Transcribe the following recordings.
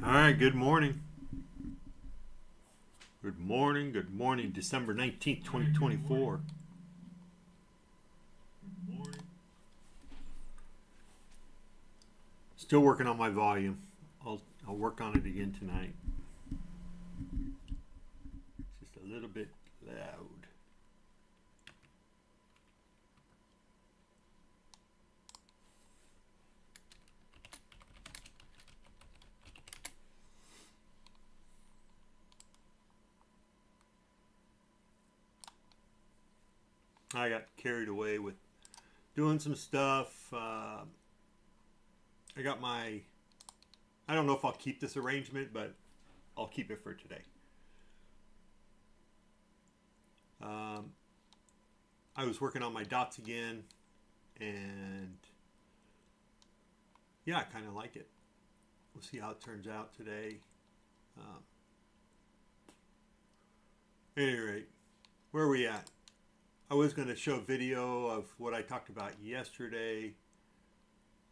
All right, good morning. Good morning, good morning. December 19th, 2024. Still working on my volume. I'll work on it again tonight. It's just a little bit loud. I got carried away with doing some stuff. I got my, I don't know if I'll keep this arrangement, but I'll keep it for today. I was working on my dots again, and yeah, I kind of like it. We'll see how it turns out today. At any rate, where are we at? I was going to show a video of what I talked about yesterday,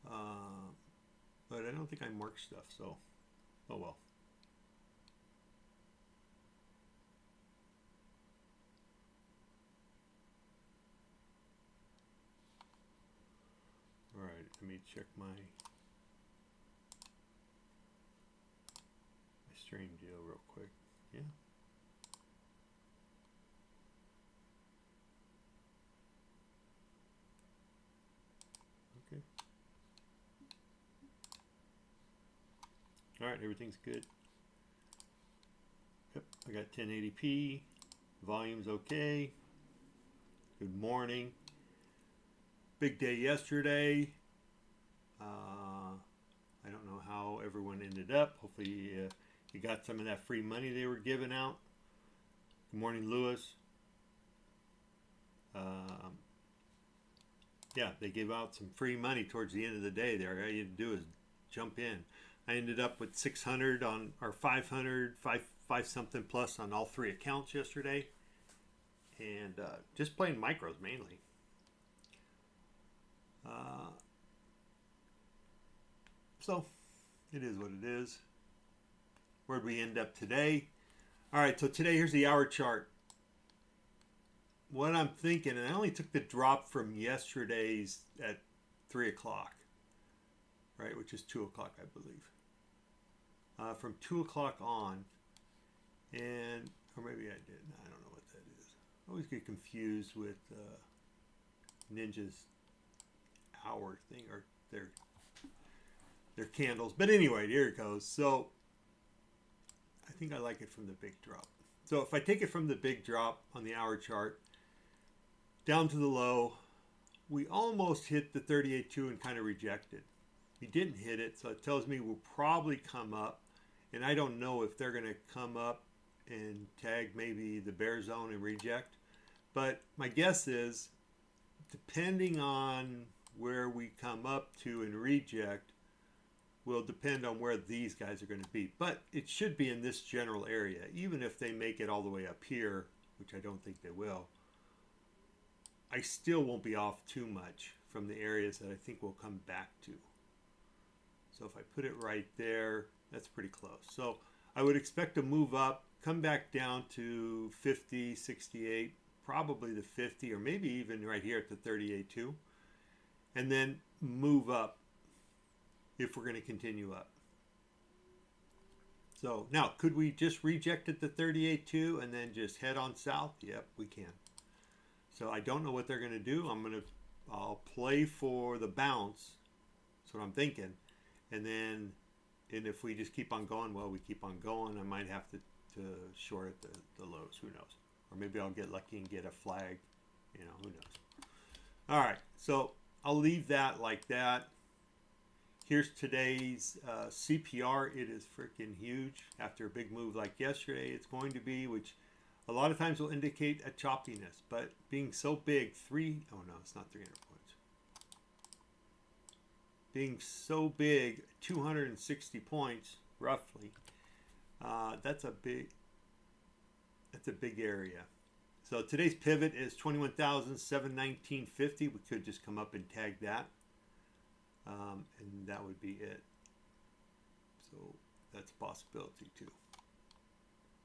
but I don't think I marked stuff, so oh well. All right, let me check my stream deal real quick. Yeah. Okay. All right, everything's good. Yep, I got 1080p. Volume's okay. Good morning. Big day yesterday. I don't know how everyone ended up. Hopefully you got some of that free money they were giving out. Good morning, Lewis. Yeah, they gave out some free money towards the end of the day there. All you had to do is jump in. I ended up with 600 on, or 500, five something plus on all three accounts yesterday. And just playing micros mainly. So it is what it is. Where'd we end up today? All right, so today here's the hour chart. What I'm thinking, and I only took the drop from yesterday's at 3 o'clock, right, which is 2 o'clock, I believe. From 2 o'clock on, and, or maybe I didn't, I don't know what that is. I always get confused with Ninja's hour thing, or their candles. But anyway, here it goes. So I think I like it from the big drop. So if I take it from the big drop on the hour chart down to the low, we almost hit the 38.2 and kind of rejected. We didn't hit it, so it tells me we'll probably come up. And I don't know if they're going to come up and tag maybe the bear zone and reject. But my guess is, depending on where we come up to and reject, will depend on where these guys are going to be. But it should be in this general area. Even if they make it all the way up here, which I don't think they will, I still won't be off too much from the areas that I think we'll come back to. So if I put it right there, that's pretty close. So I would expect to move up, come back down to 50, 68, probably the 50, or maybe even right here at the 38.2, and then move up if we're going to continue up. So now, could we just reject at the 38.2 and then just head on south? Yep, we can. So I don't know what they're going to do. I'll play for the bounce. That's what I'm thinking. And if we just keep on going, well, we keep on going. I might have to short at the lows. Who knows? Or maybe I'll get lucky and get a flag. You know, who knows? All right, so I'll leave that like that. Here's today's CPR. It is freaking huge. After a big move like yesterday, it's going to be, which a lot of times will indicate a choppiness. But being so big, oh no, it's not 300 points. Being so big, 260 points, roughly, that's a big area. So today's pivot is 21,719.50. We could just come up and tag that. And that would be it. So that's a possibility too.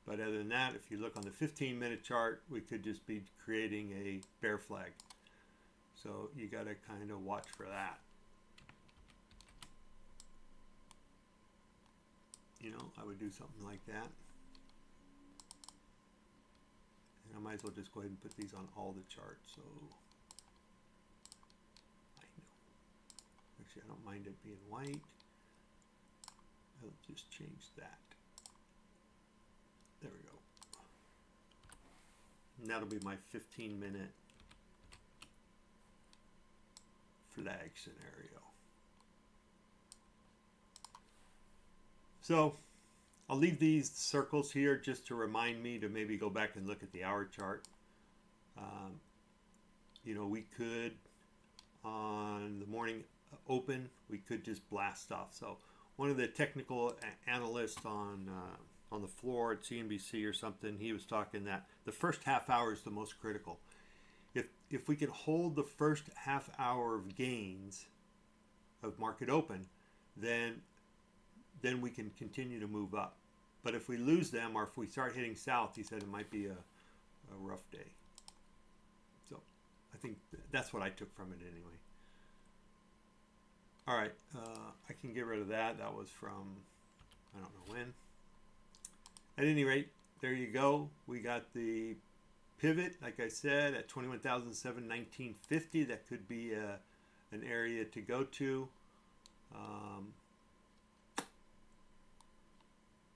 But other than that, if you look on the 15-minute chart, we could just be creating a bear flag. So you got to kind of watch for that. You know, I would do something like that. And I might as well just go ahead and put these on all the charts. So I know. Actually, I don't mind it being white. I'll just change that. There we go. And that'll be my 15-minute flag scenario. So I'll leave these circles here just to remind me to maybe go back and look at the hour chart. You know, we could, on the morning open, we could just blast off. So one of the technical analysts on the floor at CNBC or something, he was talking that the first half hour is the most critical. If we can hold the first half hour of gains of market open, then we can continue to move up. But if we lose them, or if we start hitting south, he said it might be a rough day. So I think that's what I took from it anyway. All right, I can get rid of that. That was from, I don't know when. At any rate, there you go. We got the pivot, like I said, at 21,719.50. That could be an area to go to.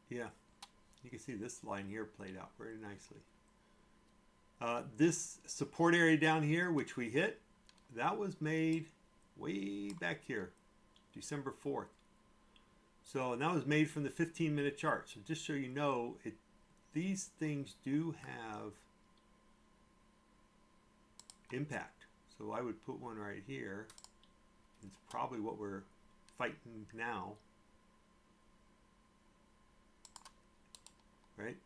Yeah, you can see this line here played out very nicely. This support area down here, which we hit, that was made way back here, December 4th. So, and that was made from the 15-minute chart. So just so you know, these things do have impact. So I would put one right here. It's probably what we're fighting now. Right?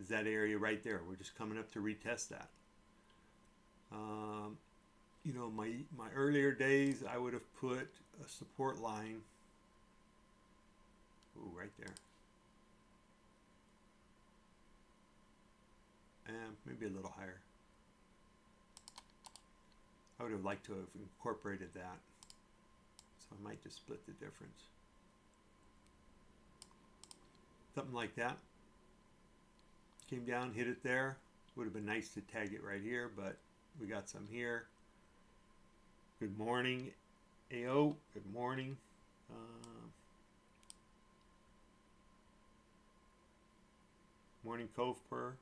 Is that area right there. We're just coming up to retest that. You know, my earlier days, I would have put a support line. Ooh, right there. And maybe a little higher. I would have liked to have incorporated that. So I might just split the difference. Something like that. Came down, hit it there. Would have been nice to tag it right here, but we got some here. Good morning, AO. Good morning. Morning, Cove Per.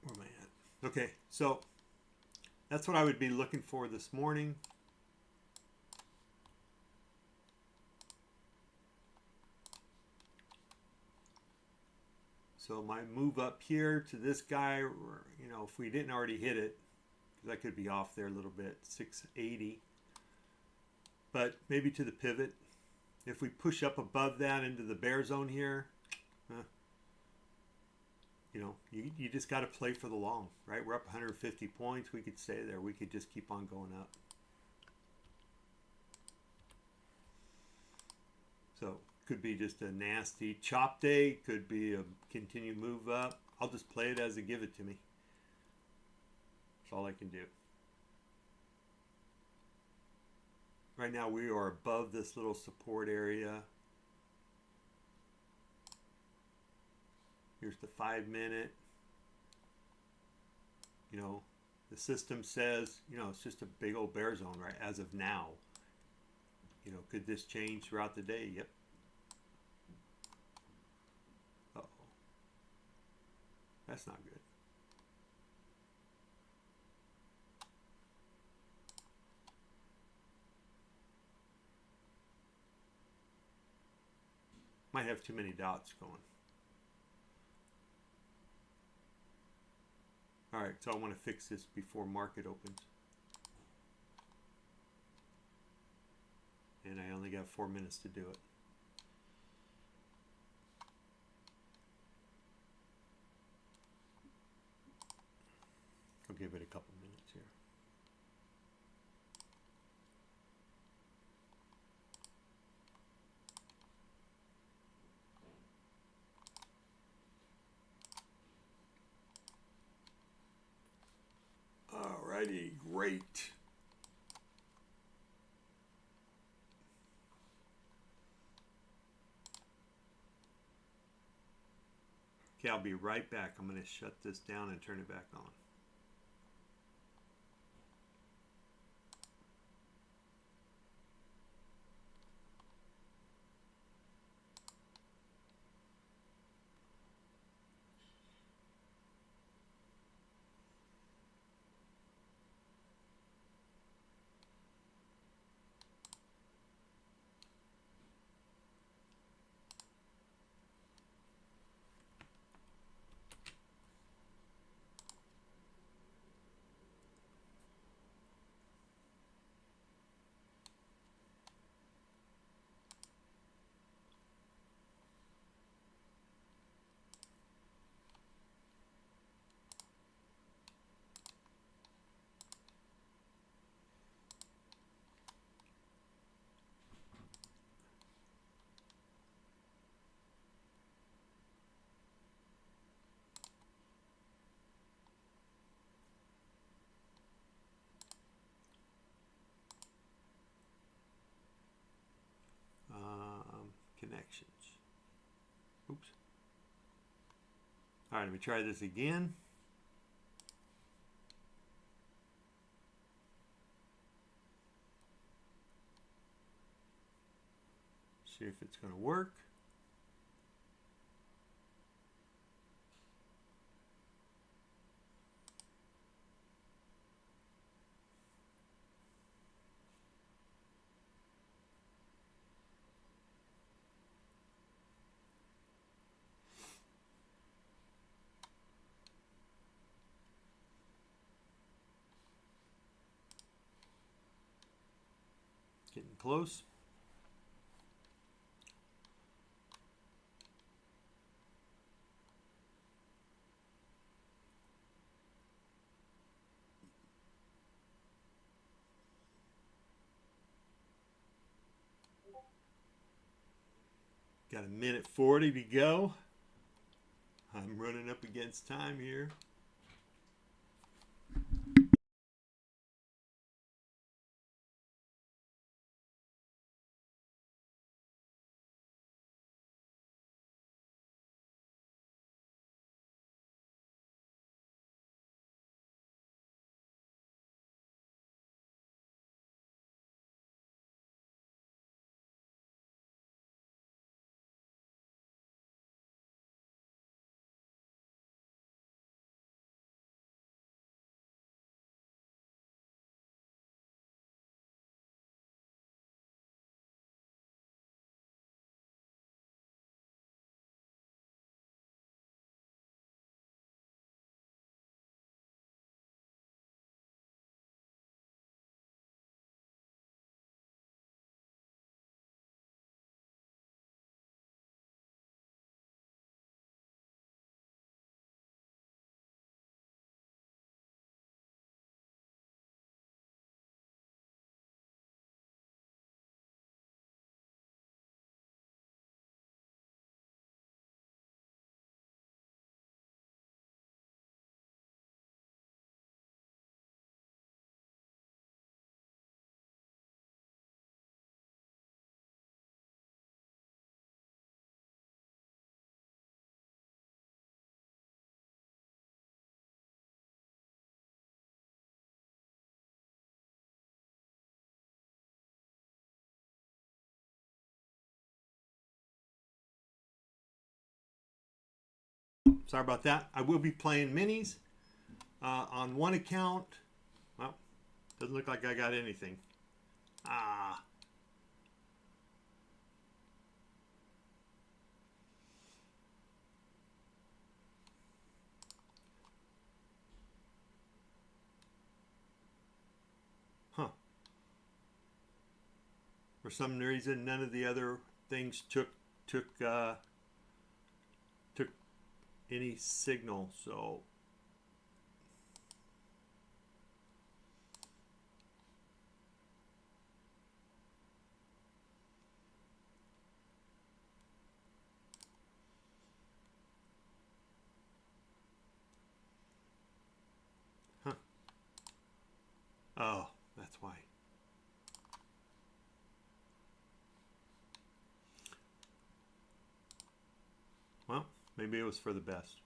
Where am I at? Okay, so that's what I would be looking for this morning. So my move up here to this guy, you know, if we didn't already hit it, because I could be off there a little bit, 680. But maybe to the pivot. If we push up above that into the bear zone here, you know, you just got to play for the long, right? We're up 150 points. We could stay there. We could just keep on going up. So could be just a nasty chop day. Could be a continued move up. I'll just play it as they give it to me. That's all I can do. Right now we are above this little support area. Here's the 5-minute. You know, the system says, you know, it's just a big old bear zone, right? As of now. You know, could this change throughout the day? Yep. Uh-oh. That's not good. Might have too many dots going. All right, so I want to fix this before market opens. And I only got 4 minutes to do it. give it a couple minutes here. Alrighty, great. Okay, I'll be right back. I'm going to shut this down and turn it back on. Connections. Oops. All right, let me try this again. See if it's going to work. Getting close. Got a minute 40 to go. I'm running up against time here. Sorry about that. I will be playing minis on one account. Well, doesn't look like I got anything. Ah. Huh. For some reason, none of the other things took any signal. So Oh, that's why. Well, maybe it was for the best.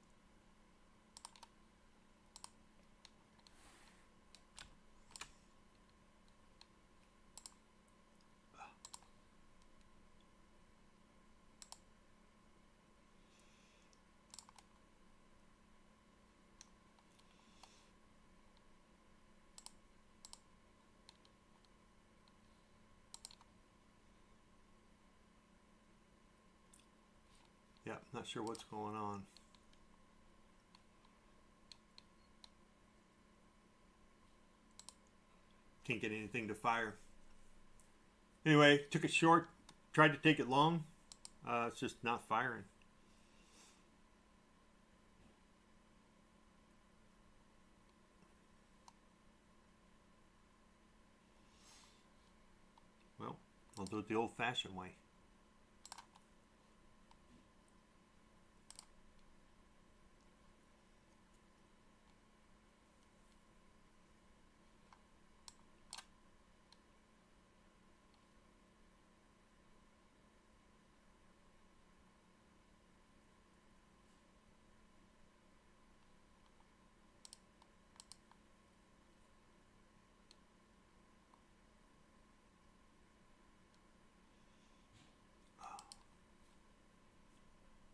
Yeah, not sure what's going on. Can't get anything to fire. Anyway, took it short, tried to take it long. It's just not firing. Well, I'll do it the old-fashioned way.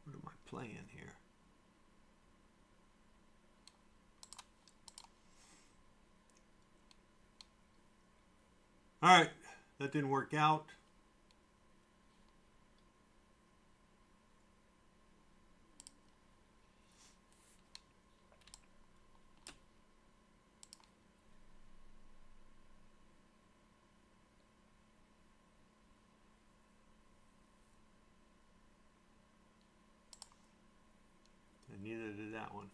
What am I playing here? All right, that didn't work out. And neither did that one.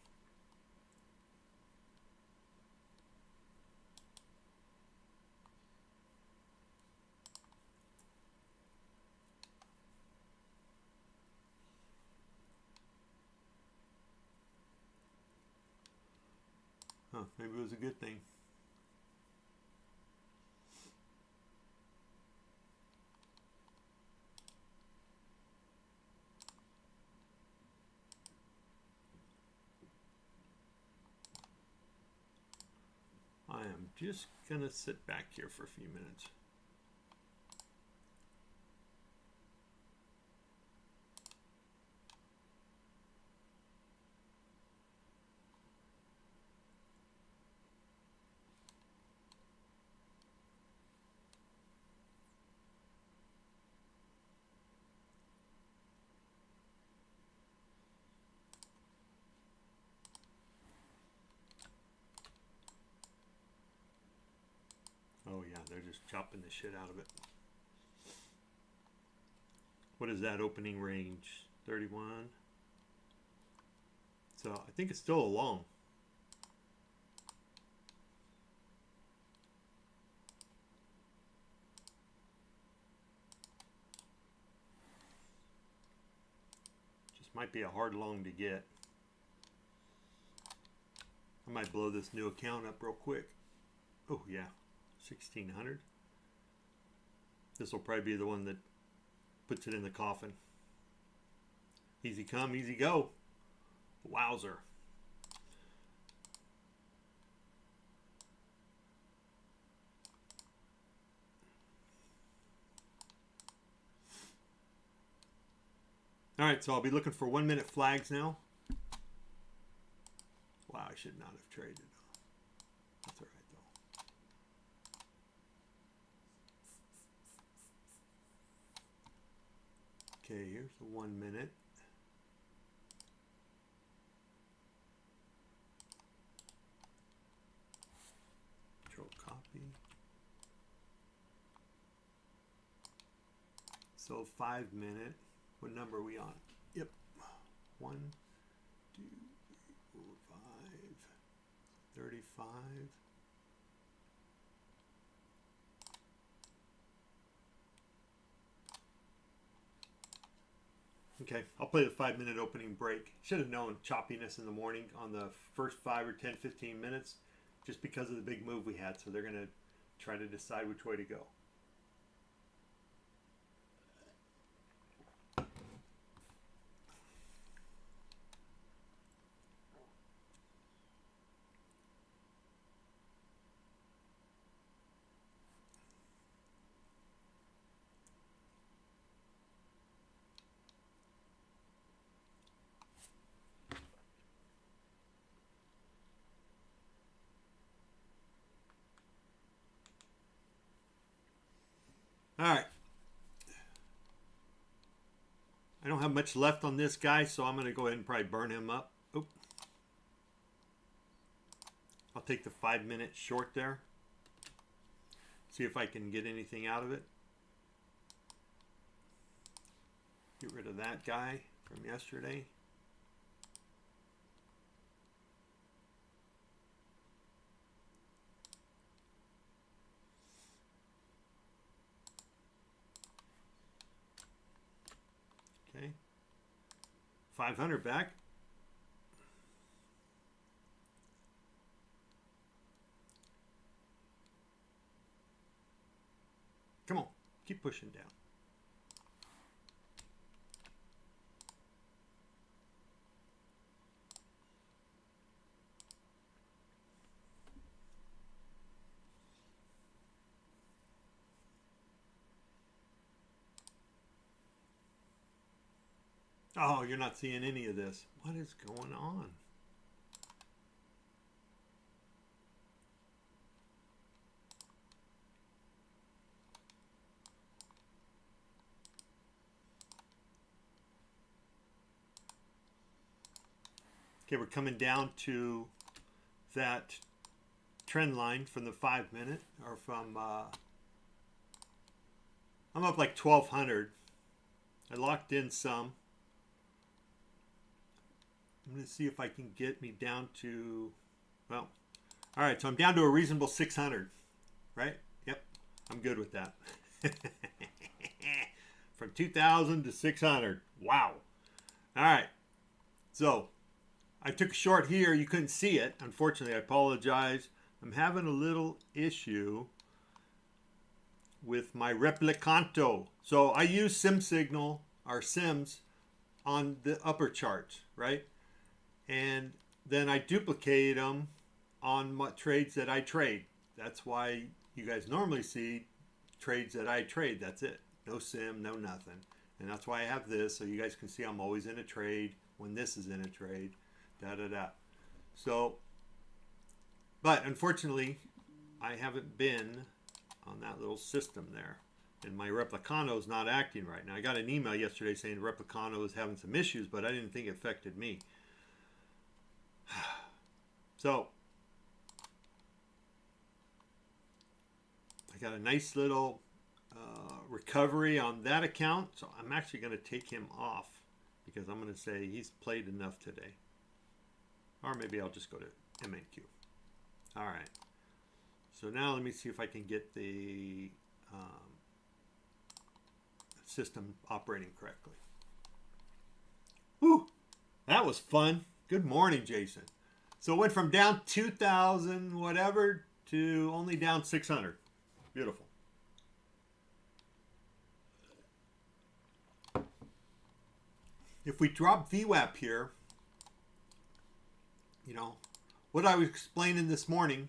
Huh, maybe it was a good thing. I am just gonna sit back here for a few minutes. Oh yeah, they're just chopping the shit out of it. What is that opening range? 31. So I think it's still a long. Just might be a hard long to get. I might blow this new account up real quick. Oh yeah, 1600. This will probably be the one that puts it in the coffin. Easy come, easy go. Wowzer. All right, so I'll be looking for 1 minute flags now. Wow, I should not have traded. That's all right though. Okay, here's the 1 minute. Control copy. So 5 minute. What number are we on? Yep. 1, 2, 3, 4, 5. 35. Okay, I'll play the 5 minute opening break. Should have known choppiness in the morning on the first 5 or 10, 15 minutes just because of the big move we had. So they're going to try to decide which way to go. All right. I don't have much left on this guy, so I'm going to go ahead and probably burn him up. Oop. I'll take the 5-minute short there. See if I can get anything out of it. Get rid of that guy from yesterday. Okay. 500 back. Come on, keep pushing down. Oh, you're not seeing any of this. What is going on? Okay, we're coming down to that trend line from the 5-minute, or from, I'm up like 1200. I locked in some. I'm going to see if I can get me down to, well, all right, so I'm down to a reasonable 600, right? Yep, I'm good with that. From 2,000 to 600. Wow. All right, so I took a short here. You couldn't see it. Unfortunately, I apologize. I'm having a little issue with my replicanto. So I use sim signal, or sims, on the upper charts, right? And then I duplicate them on what trades that I trade. That's why you guys normally see trades that I trade. That's it. No sim, no nothing. And that's why I have this, so you guys can see I'm always in a trade when this is in a trade. So, but unfortunately, I haven't been on that little system there. And my Replicano is not acting right now. I got an email yesterday saying Replicano is having some issues, but I didn't think it affected me. So, I got a nice little recovery on that account. So I'm actually going to take him off because I'm going to say he's played enough today. Or maybe I'll just go to MNQ. All right. So now let me see if I can get the system operating correctly. Whew, that was fun. Good morning, Jason. So it went from down 2,000 whatever to only down 600. Beautiful. If we drop VWAP here, you know, what I was explaining this morning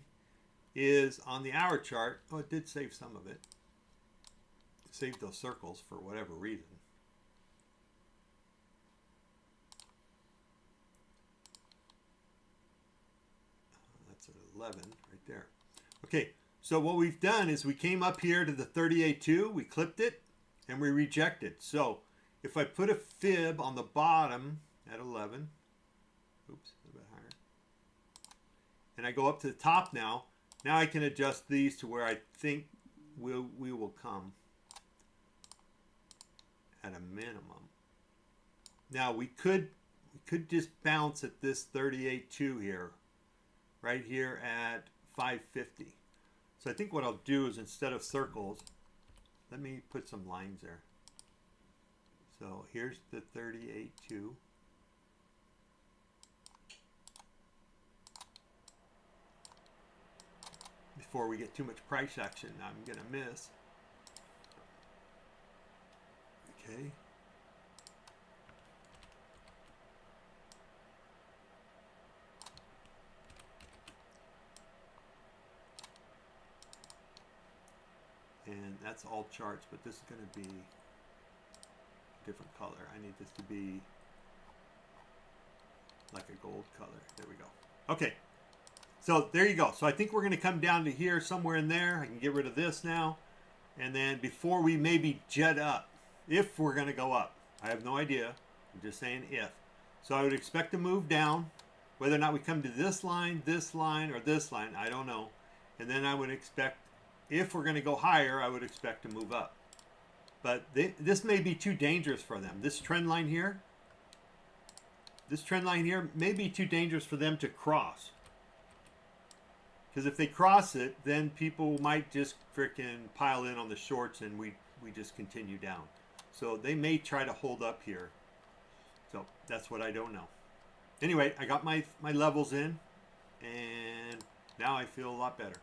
is on the hour chart. Oh, it did save some of it. It saved those circles for whatever reason. That's at 11 right there. Okay, so what we've done is we came up here to the 38.2, we clipped it, and we rejected. So if I put a fib on the bottom at 11, oops, a bit higher, and I go up to the top now I can adjust these to where I think we will come at a minimum. Now we could just bounce at this 38.2 here, right here at 550. So I think what I'll do is, instead of circles, let me put some lines there. So here's the 38.2. before we get too much price action. I'm going to miss. Okay. And that's all charts, but this is going to be a different color. I need this to be like a gold color. There we go. Okay. So there you go. So I think we're going to come down to here, somewhere in there. I can get rid of this now. And then before we maybe jet up, if we're going to go up, I have no idea. I'm just saying if. So I would expect to move down. Whether or not we come to this line, or this line, I don't know. And then I would expect, if we're going to go higher, I would expect to move up. But this may be too dangerous for them. This trend line here may be too dangerous for them to cross. Because if they cross it, then people might just frickin' pile in on the shorts and we just continue down. So they may try to hold up here. So that's what I don't know. Anyway, I got my levels in, and now I feel a lot better.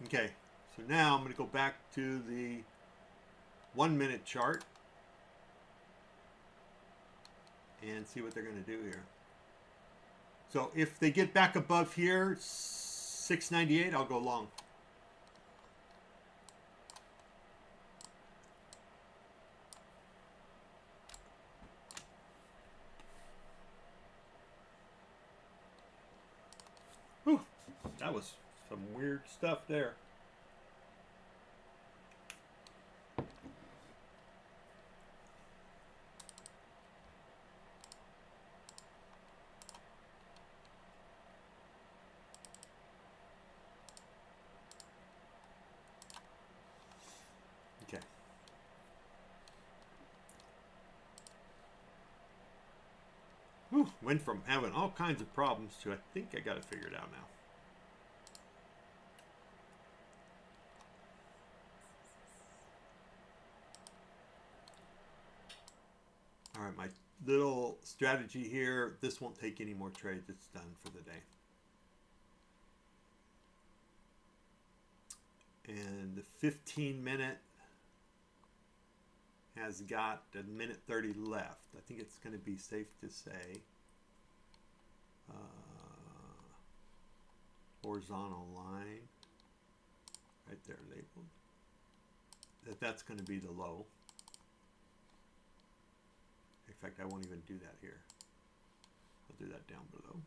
Okay, so now I'm going to go back to the 1 minute chart and see what they're going to do here. So if they get back above here, 698, I'll go long. Whew, that was some weird stuff there. Okay. Whew, went from having all kinds of problems to I think I got it figured out now. All right, my little strategy here, this won't take any more trades. It's done for the day. And the 15-minute has got a minute 30 left. I think it's going to be safe to say horizontal line right there labeled, that's going to be the low. In fact, I won't even do that here. I'll do that down below.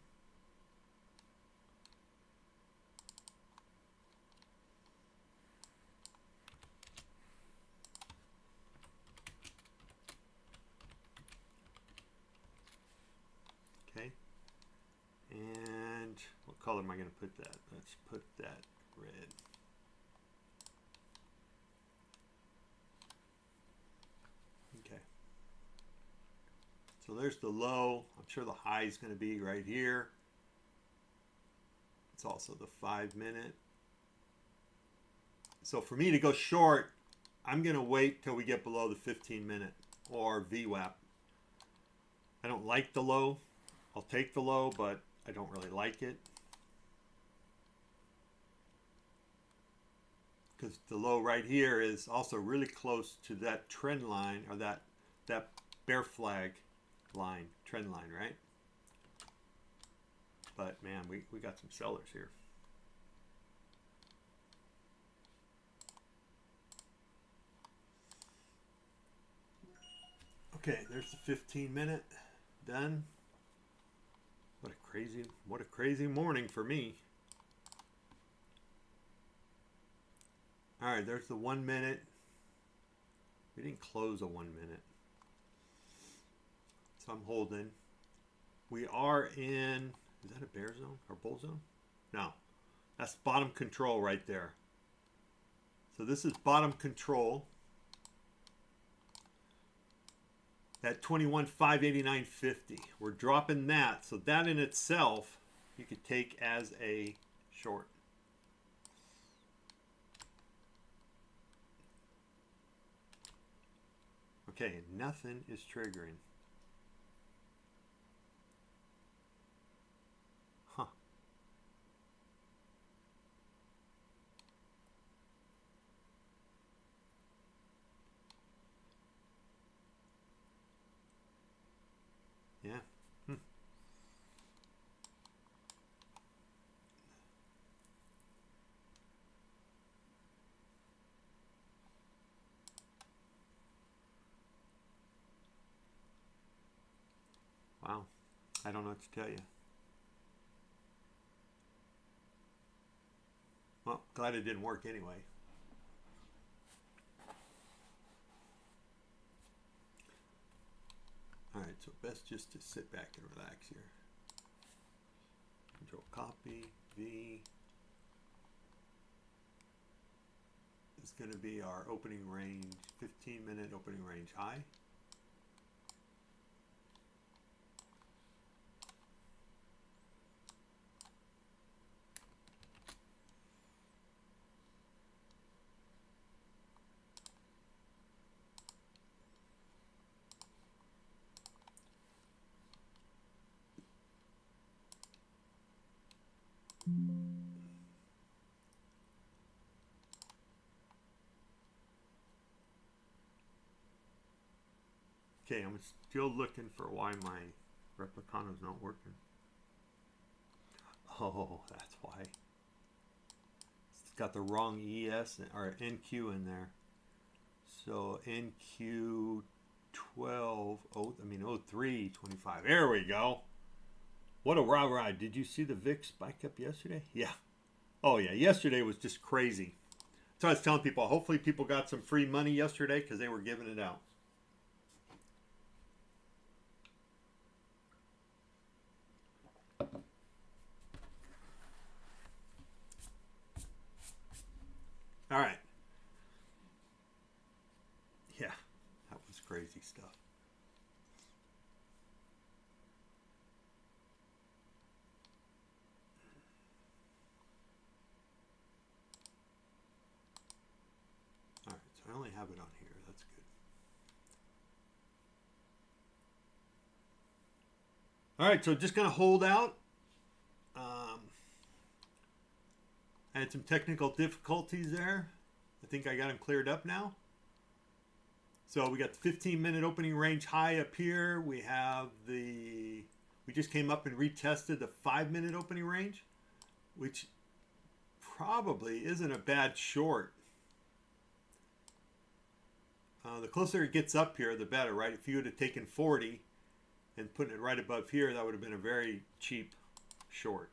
Okay. And what color am I going to put that? Let's put that red. Okay. So there's the low. I'm sure the high is going to be right here. It's also the 5-minute. So for me to go short, I'm going to wait till we get below the 15-minute or VWAP. I don't like the low. I'll take the low, but I don't really like it. Because the low right here is also really close to that trend line, or that bear flag line, trend line, right? But man, we got some sellers here. Okay, there's the 15-minute done. What a crazy morning for me. All right, there's the 1 minute. We didn't close a 1 minute. So I'm holding. We are in, is that a bear zone or bull zone? No, that's bottom control right there. So this is bottom control. At 21,589.50. We're dropping that. So that in itself, you could take as a short. Okay, nothing is triggering. Huh. I don't know what to tell you. Well, glad it didn't work anyway. All right, so best just to sit back and relax here. Control copy, V. It's going to be our opening range, 15-minute opening range high. Okay, I'm still looking for why my Replicano's not working. Oh, that's why. It's got the wrong ES or NQ in there. So NQ 12, oh, I mean 0325. There we go. What a ride. Did you see the VIX spike up yesterday? Yeah. Oh yeah, yesterday was just crazy. So I was telling people, hopefully people got some free money yesterday because they were giving it out. All right. Yeah, that was crazy stuff. All right, so I only have it on here. That's good. All right, so just going to hold out. I had some technical difficulties there. I think I got them cleared up now. So we got the 15-minute opening range high up here. We just came up and retested the 5-minute opening range, which probably isn't a bad short. The closer it gets up here, the better, right? If you would have taken 40 and putting it right above here, that would have been a very cheap short.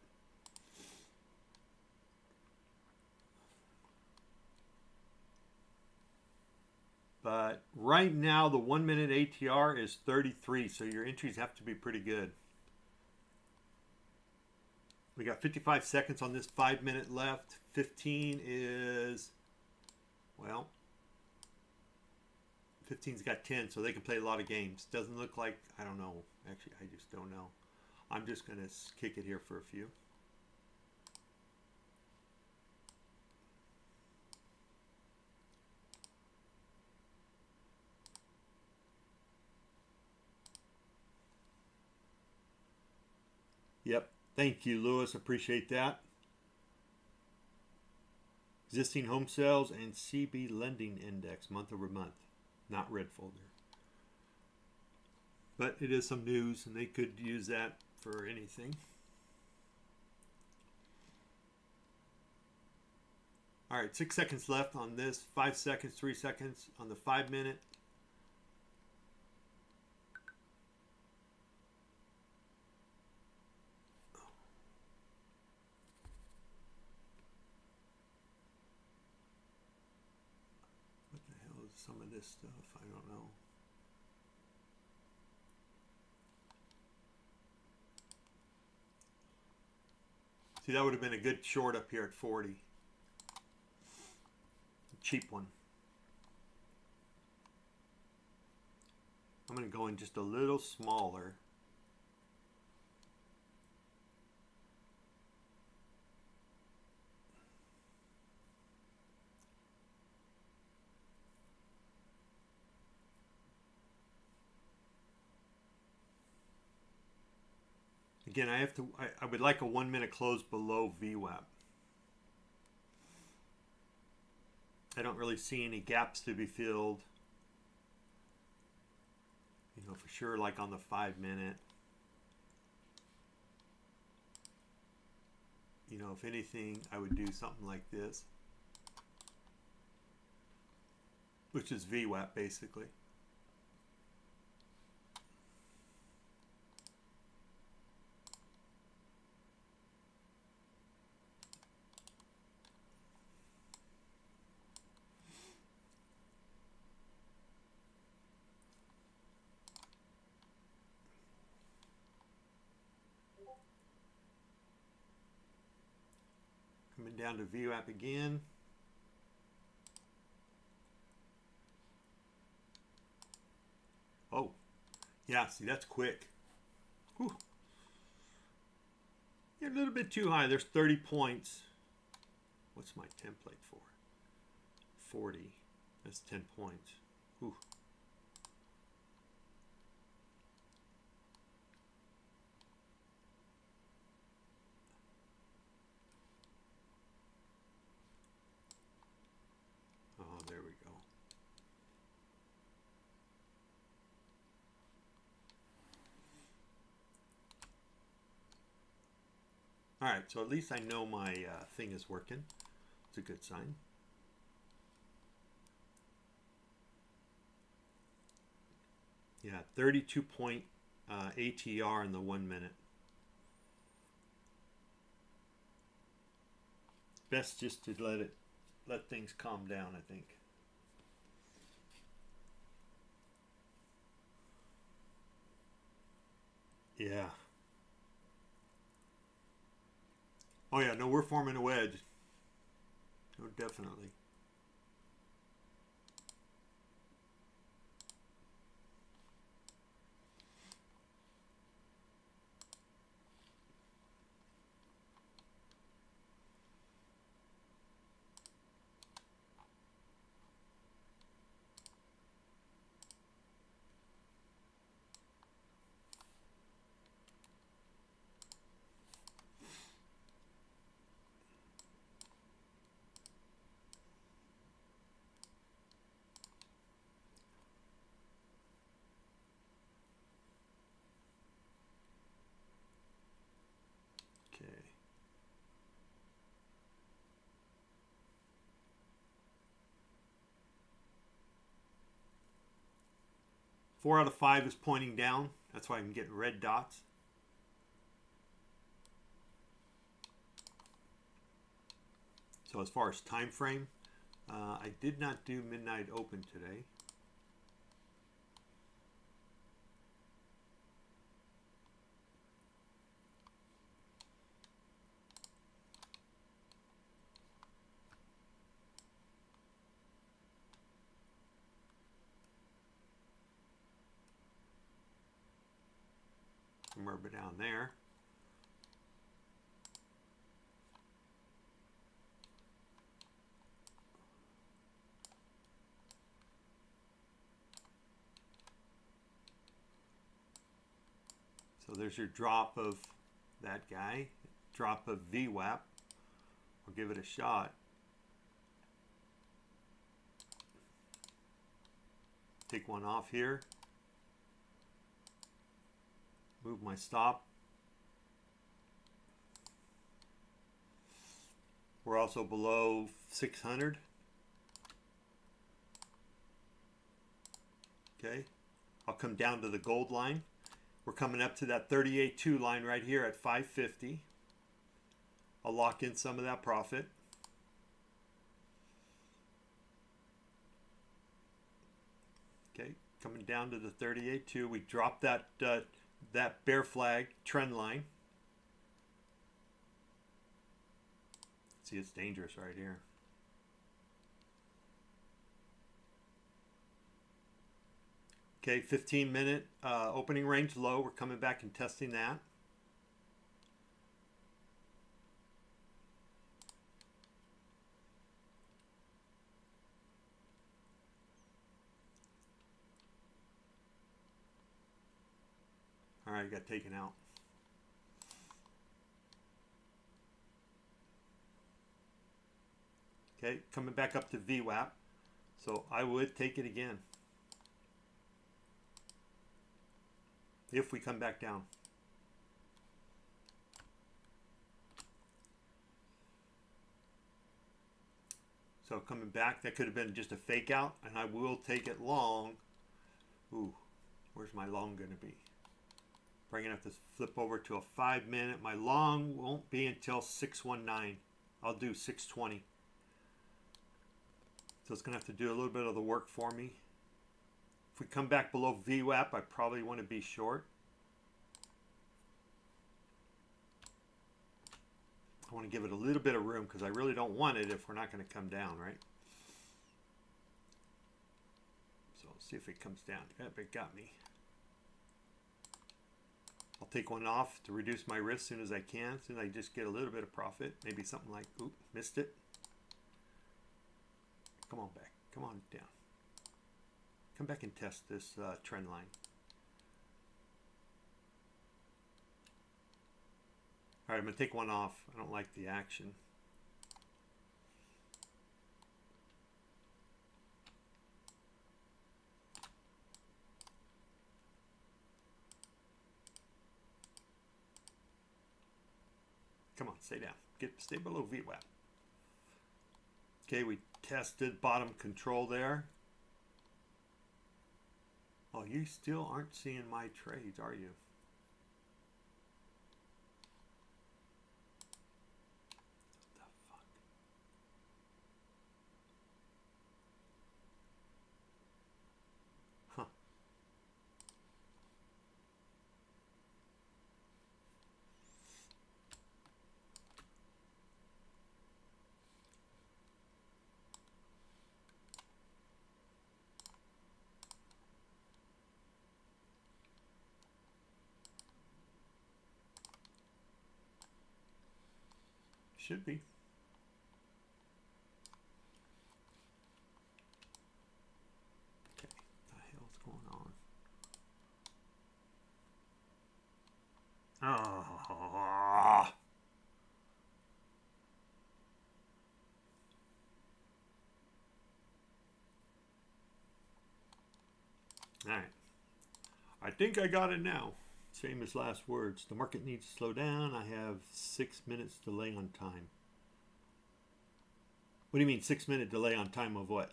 But right now, the 1-minute ATR is 33, so your entries have to be pretty good. We got 55 seconds on this 5-minute left. 15 is, well, 15's got 10, so they can play a lot of games. Doesn't look like, I don't know. Actually, I just don't know. I'm just going to kick it here for a few. Yep. Thank you, Lewis. Appreciate that. Existing home sales and CB lending index month over month. Not red folder. But it is some news, and they could use that for anything. All right, 6 seconds left on this. 5 seconds, 3 seconds on the 5-minute. What the hell is some of this stuff? I don't know. See, that would have been a good short up here at 40. A cheap one. I'm going to go in just a little smaller. Again, I would like a 1-minute close below VWAP. I don't really see any gaps to be filled. You know, for sure, like on the 5-minute. You know, if anything, I would do something like this, which is VWAP basically. Come down to VWAP again. Oh, yeah, see, that's quick. Whew. You're a little bit too high. There's 30 points. What's my template for? 40. That's 10 points. Whew. Oh, there we go. All right, so at least I know my thing is working. It's a good sign. Yeah, 32 point ATR in the 1 minute. Best just to let things calm down, I think. Yeah. Oh yeah, no, we're forming a wedge. No, definitely. Okay. Four out of 5 is pointing down. That's why I'm getting red dots. So as far as time frame, I did not do midnight open today. Somewhere down there. So there's your drop of that guy, drop of VWAP. I'll give it a shot. Take one off here. Move my stop. We're also below 600. Okay, I'll come down to the gold line. We're coming up to that 38.2 line right here at 550. I'll lock in some of that profit. Okay, coming down to the 38.2. We dropped that that bear flag trend line. See, it's dangerous right here. Okay, 15-minute opening range low. We're coming back and testing that. All right, got taken out. Okay, coming back up to VWAP. So I would take it again if we come back down. So coming back, that could have been just a fake out, and I will take it long. Ooh, where's my long going to be? Probably going to have to flip over to a 5-minute. My long won't be until 619. I'll do 620. So it's going to have to do a little bit of the work for me. If we come back below VWAP, I probably want to be short. I want to give it a little bit of room because I really don't want it if we're not going to come down, right? So let's see if it comes down. Yep, it got me. I'll take one off to reduce my risk as soon as I can. As soon as I just get a little bit of profit. Maybe something like, oop, missed it. Come on back. Come on down. Come back and test this trend line. All right, I'm going to take one off. I don't like the action. Come on, stay down. Stay below VWAP. Okay, we tested bottom control there. Oh, you still aren't seeing my trades, are you? What the fuck? Huh. Should be. Okay, what the hell's going on? Oh. All right. I think I got it now. Same as last words. The market needs to slow down. I have 6 minutes delay on time. What do you mean 6 minute delay on time of what?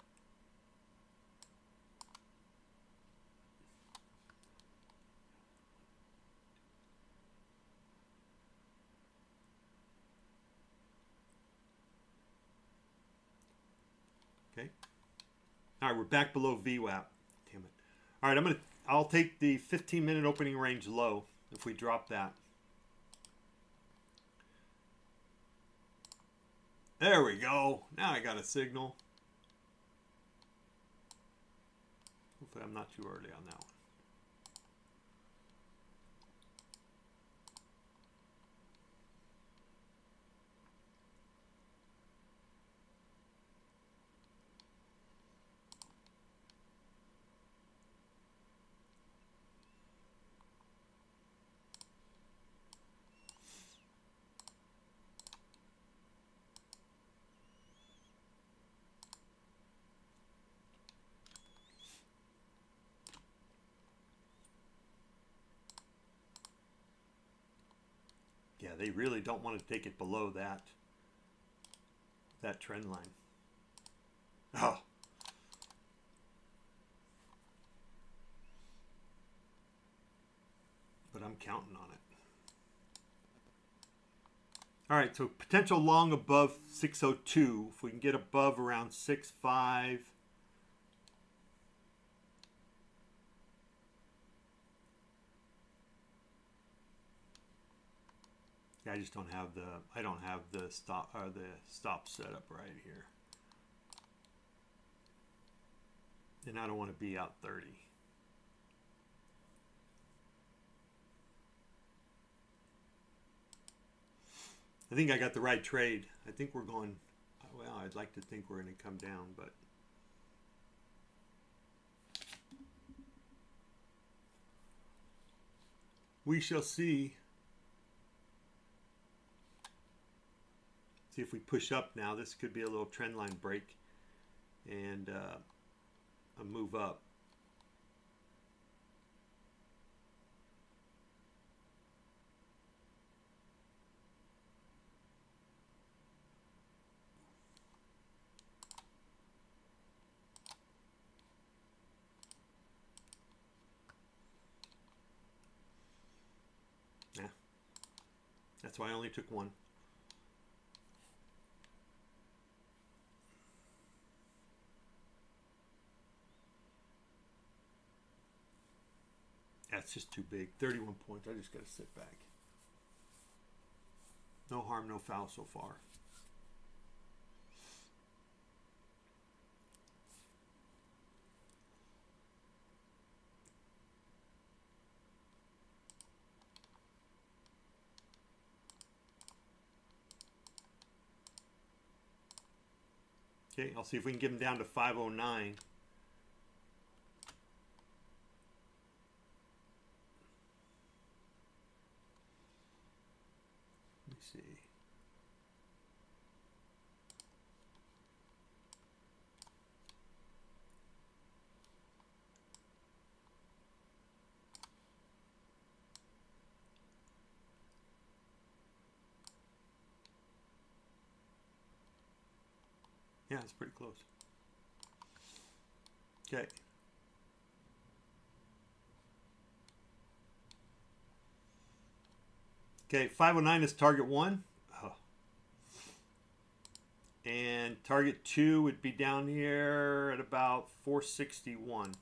Okay. All right, we're back below VWAP. Damn it. All right, I'll take the 15-minute opening range low if we drop that. There we go. Now I got a signal. Hopefully I'm not too early on that one. Yeah, they really don't want to take it below that trend line. Oh. But I'm counting on it. All right, so potential long above 602. If we can get above around 6.5. I just don't have the stop set up right here. And I don't want to be out 30. I think I got the right trade. I think we're going, well, I'd like to think we're going to come down, but we shall see. See if we push up now. This could be a little trend line break and a move up. Yeah, that's why I only took one. That's just too big. 31 points. I just got to sit back. No harm, no foul so far. Okay, I'll see if we can get him down to 509. Let me see. Yeah, it's pretty close. Okay. Okay, 509 is target 1. Oh. And target 2 would be down here at about 461.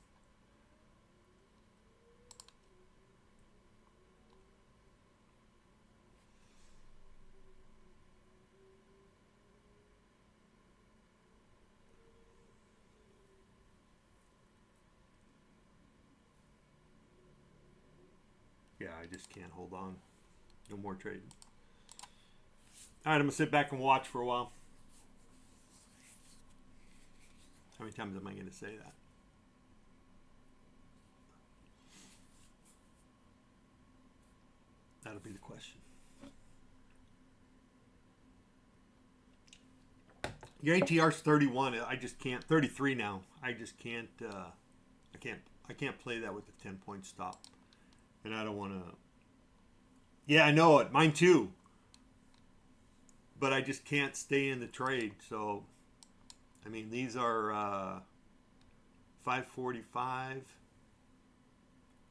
Yeah, I just can't hold on. No more trading. All right, I'm going to sit back and watch for a while. How many times am I going to say that? That'll be the question. Your ATR's 31. I just can't. 33 now. I just can't. I can't play that with a 10-point stop. And I don't want to. Yeah, I know it. Mine too. But I just can't stay in the trade. So, I mean, these are 545.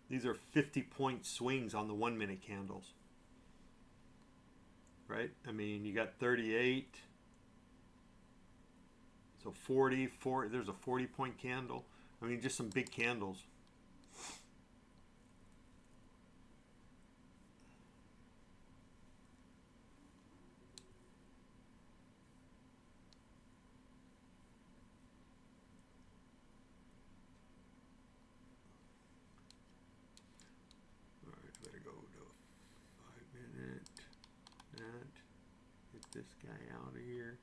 These are 50-point swings on the 1-minute candles. Right? I mean, you got 38. So 40, there's a 40-point candle. I mean, just some big candles. This guy out of here.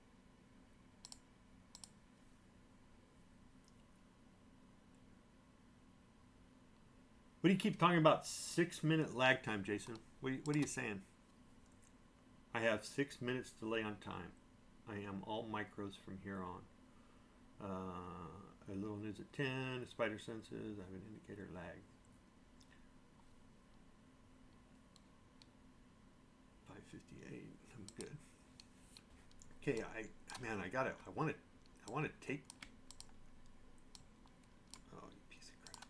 What do you keep talking about 6-minute lag time, Jason? What are you saying? I have 6 minutes delay on time. I am all micros from here on. A little news at 10, a spider senses, I have an indicator lag. 558, I'm good. Okay, I want to take. Oh, you piece of crap!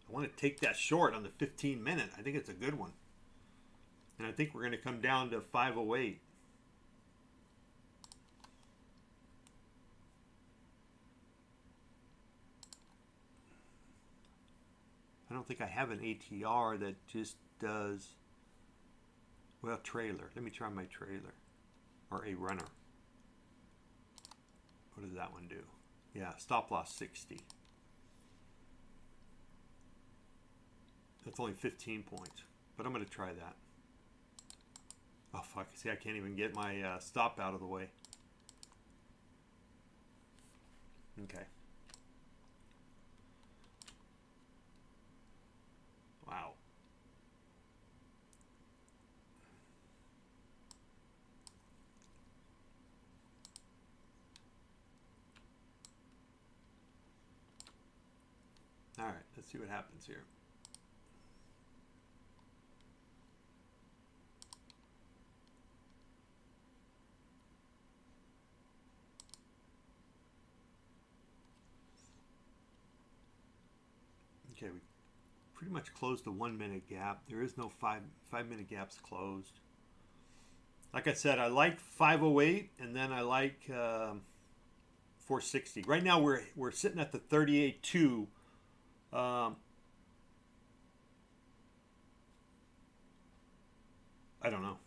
I want to take that short on the 15-minute. I think it's a good one, and I think we're going to come down to 508. I don't think I have an ATR that just does. Well, trailer. Let me try my trailer, or a runner. What does that one do? Yeah, stop loss 60. That's only 15 points, but I'm going to try that. Oh, fuck. See, I can't even get my stop out of the way. Okay. Wow. All right, let's see what happens here. Okay, we pretty much closed the 1-minute gap. There is no 5-minute gaps closed. Like I said, I like 508, and then I like 460. Right now we're sitting at the 38.2. I don't know.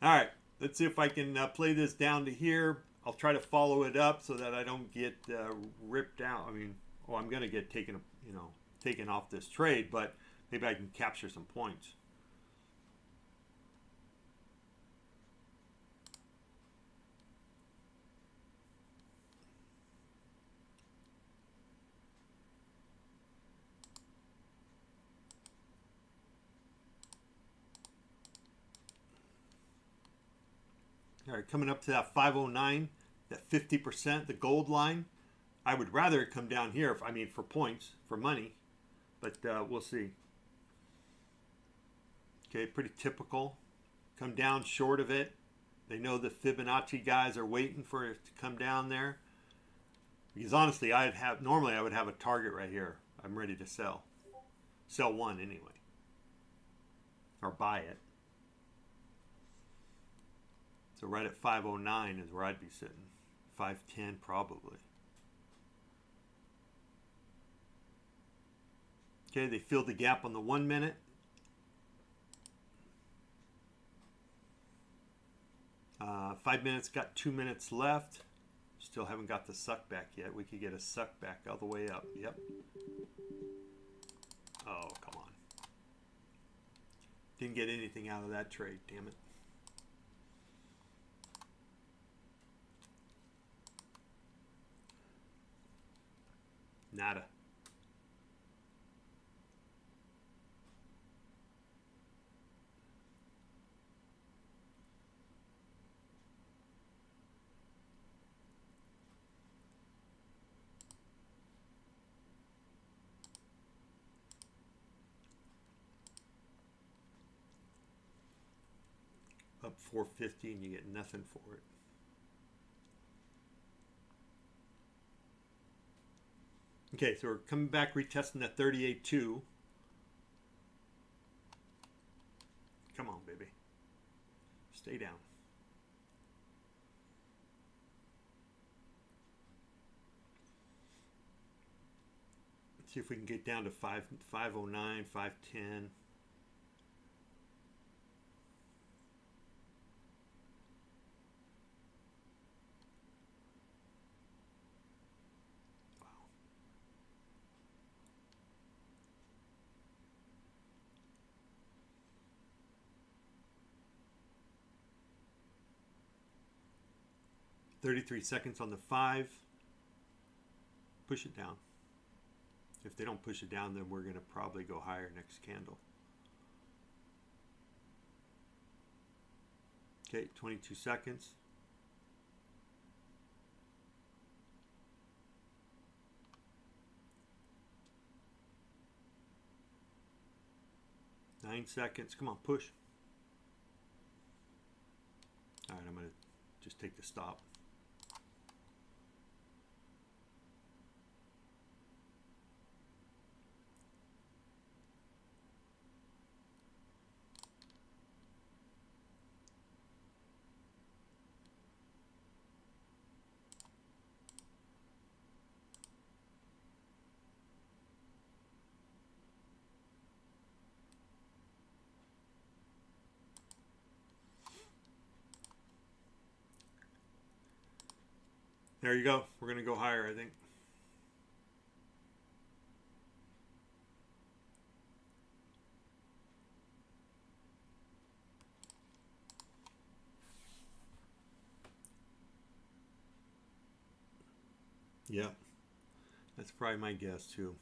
All right, let's see if I can play this down to here. I'll try to follow it up so that I don't get ripped out. I mean, oh, I'm going to get taken, taken off this trade, but maybe I can capture some points. All right, coming up to that 509, that 50%, the gold line. I would rather it come down here, for points, for money, but we'll see. Okay, pretty typical. Come down short of it. They know the Fibonacci guys are waiting for it to come down there. Because honestly, normally I would have a target right here. I'm ready to sell. Sell one anyway. Or buy it. So right at 509 is where I'd be sitting. 510 probably. Okay, they filled the gap on the 1 minute. Uh, 5 minutes, got 2 minutes left. Still haven't got the suck back yet. We could get a suck back all the way up. Yep. Oh, come on. Didn't get anything out of that trade, damn it. Nada. Up 450 and you get nothing for it. Okay, so we're coming back, retesting that 38.2. Come on, baby. Stay down. Let's see if we can get down to 509, 510. Wow. $33 seconds on the 5. Push it down. If they don't push it down, then we're going to probably go higher next candle. Okay, 22 seconds. Nine seconds. Come on, push. All right, I'm going to just take the stop. There you go. We're going to go higher, I think. Yep. That's probably my guess, too.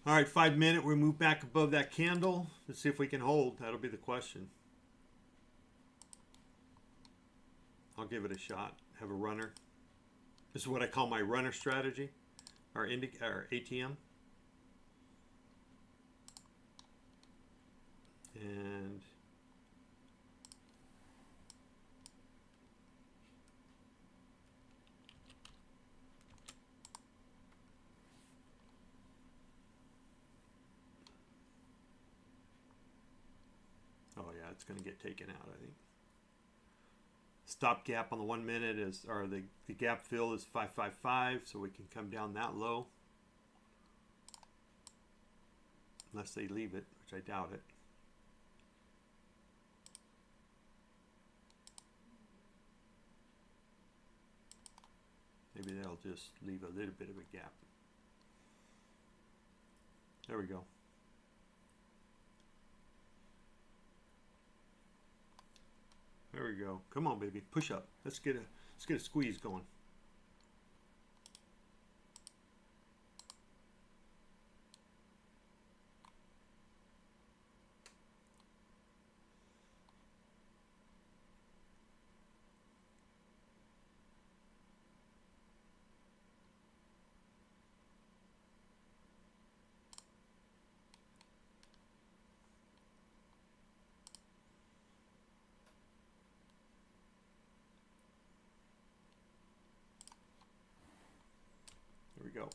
All right, 5 minute. We move back above that candle. Let's see if we can hold. That'll be the question. I'll give it a shot. Have a runner. This is what I call my runner strategy, or ATM. And oh yeah, it's going to get taken out, I think. Stop gap on the 1 minute is, or the gap fill is 555, so we can come down that low. Unless they leave it, which I doubt it. just leave a little bit of a gap. There we go. There we go. Come on, baby. Push up. Let's get a squeeze going. There we go.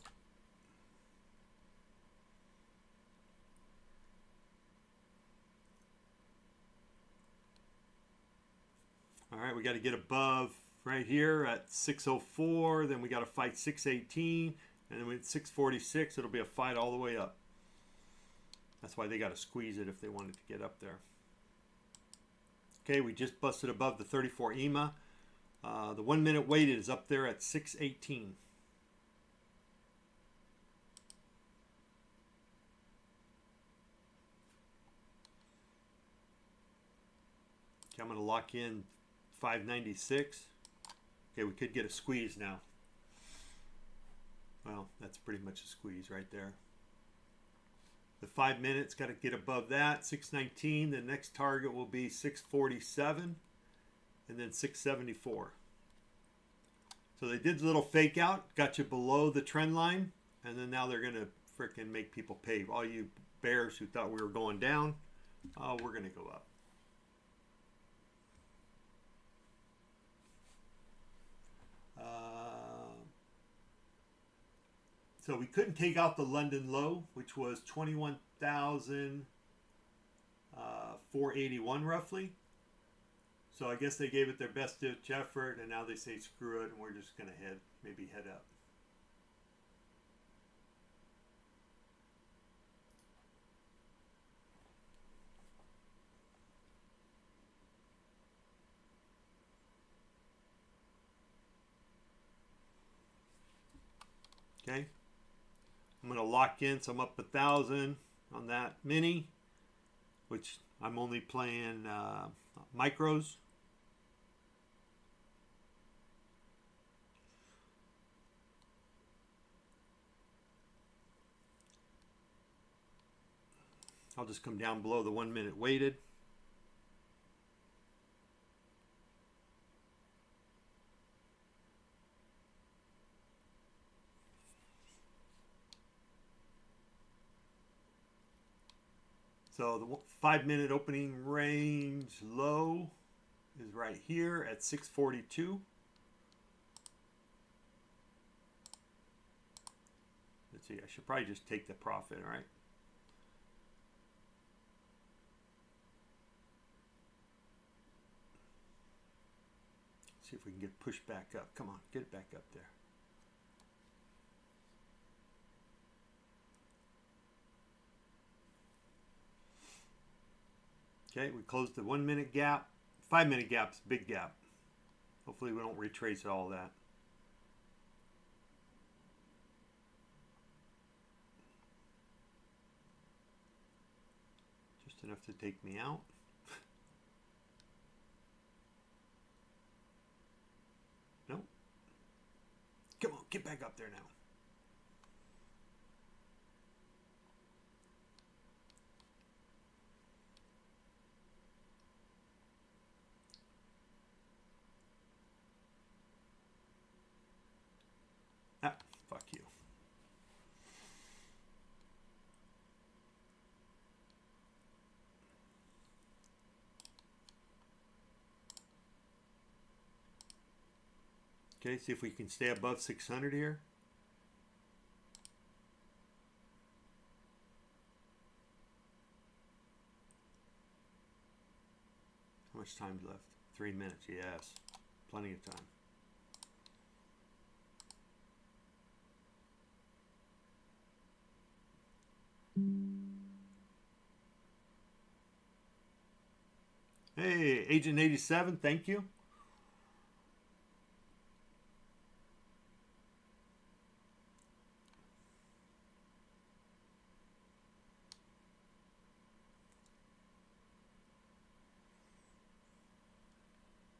All right, we got to get above right here at 604. Then we got to fight 618. And then with 646, it'll be a fight all the way up. That's why they got to squeeze it if they wanted to get up there. Okay, we just busted above the 34 EMA. The 1 minute weighted is up there at 618. Okay, I'm going to lock in 596. Okay, we could get a squeeze now. Well, that's pretty much a squeeze right there. The 5 minutes got to get above that, 619. The next target will be 647 and then 674. So they did a little fake out, got you below the trend line, and then now they're going to frickin' make people pay. All you bears who thought we were going down, we're going to go up. So we couldn't take out the London low, which was 21,481 roughly. So I guess they gave it their best ditch effort, and now they say screw it, and we're just going to maybe head up. Okay. I'm going to lock in, so I'm up 1,000 on that mini, which I'm only playing micros. I'll just come down below the 1 minute weighted. So the 5 minute opening range low is right here at 642. Let's see, I should probably just take the profit, all right? See if we can get pushed back up. Come on, get it back up there. Okay, we closed the 1 minute gap. 5 minute gap's big gap. Hopefully we don't retrace all that. Just enough to take me out. Nope. Come on, get back up there now. Ah, fuck you. Okay, see if we can stay above 600 here. How much time left? 3 minutes, yes. Plenty of time. Hey, Agent 87, thank you.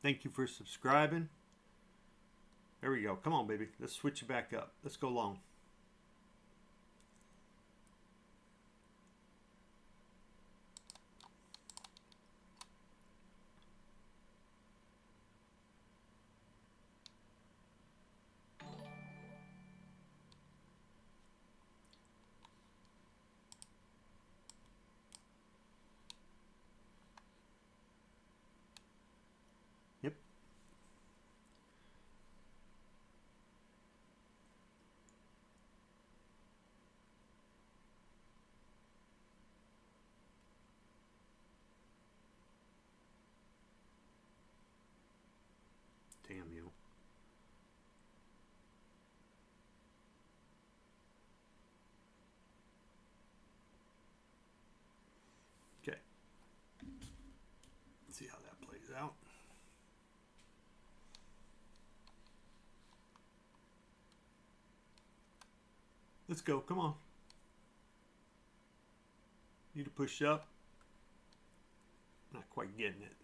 Thank you for subscribing. There we go. Come on, baby. Let's switch it back up. Let's go long. Yep. Damn you. Okay. Let's see how that plays out. Let's go. Come on. Need to push up. Not quite getting it.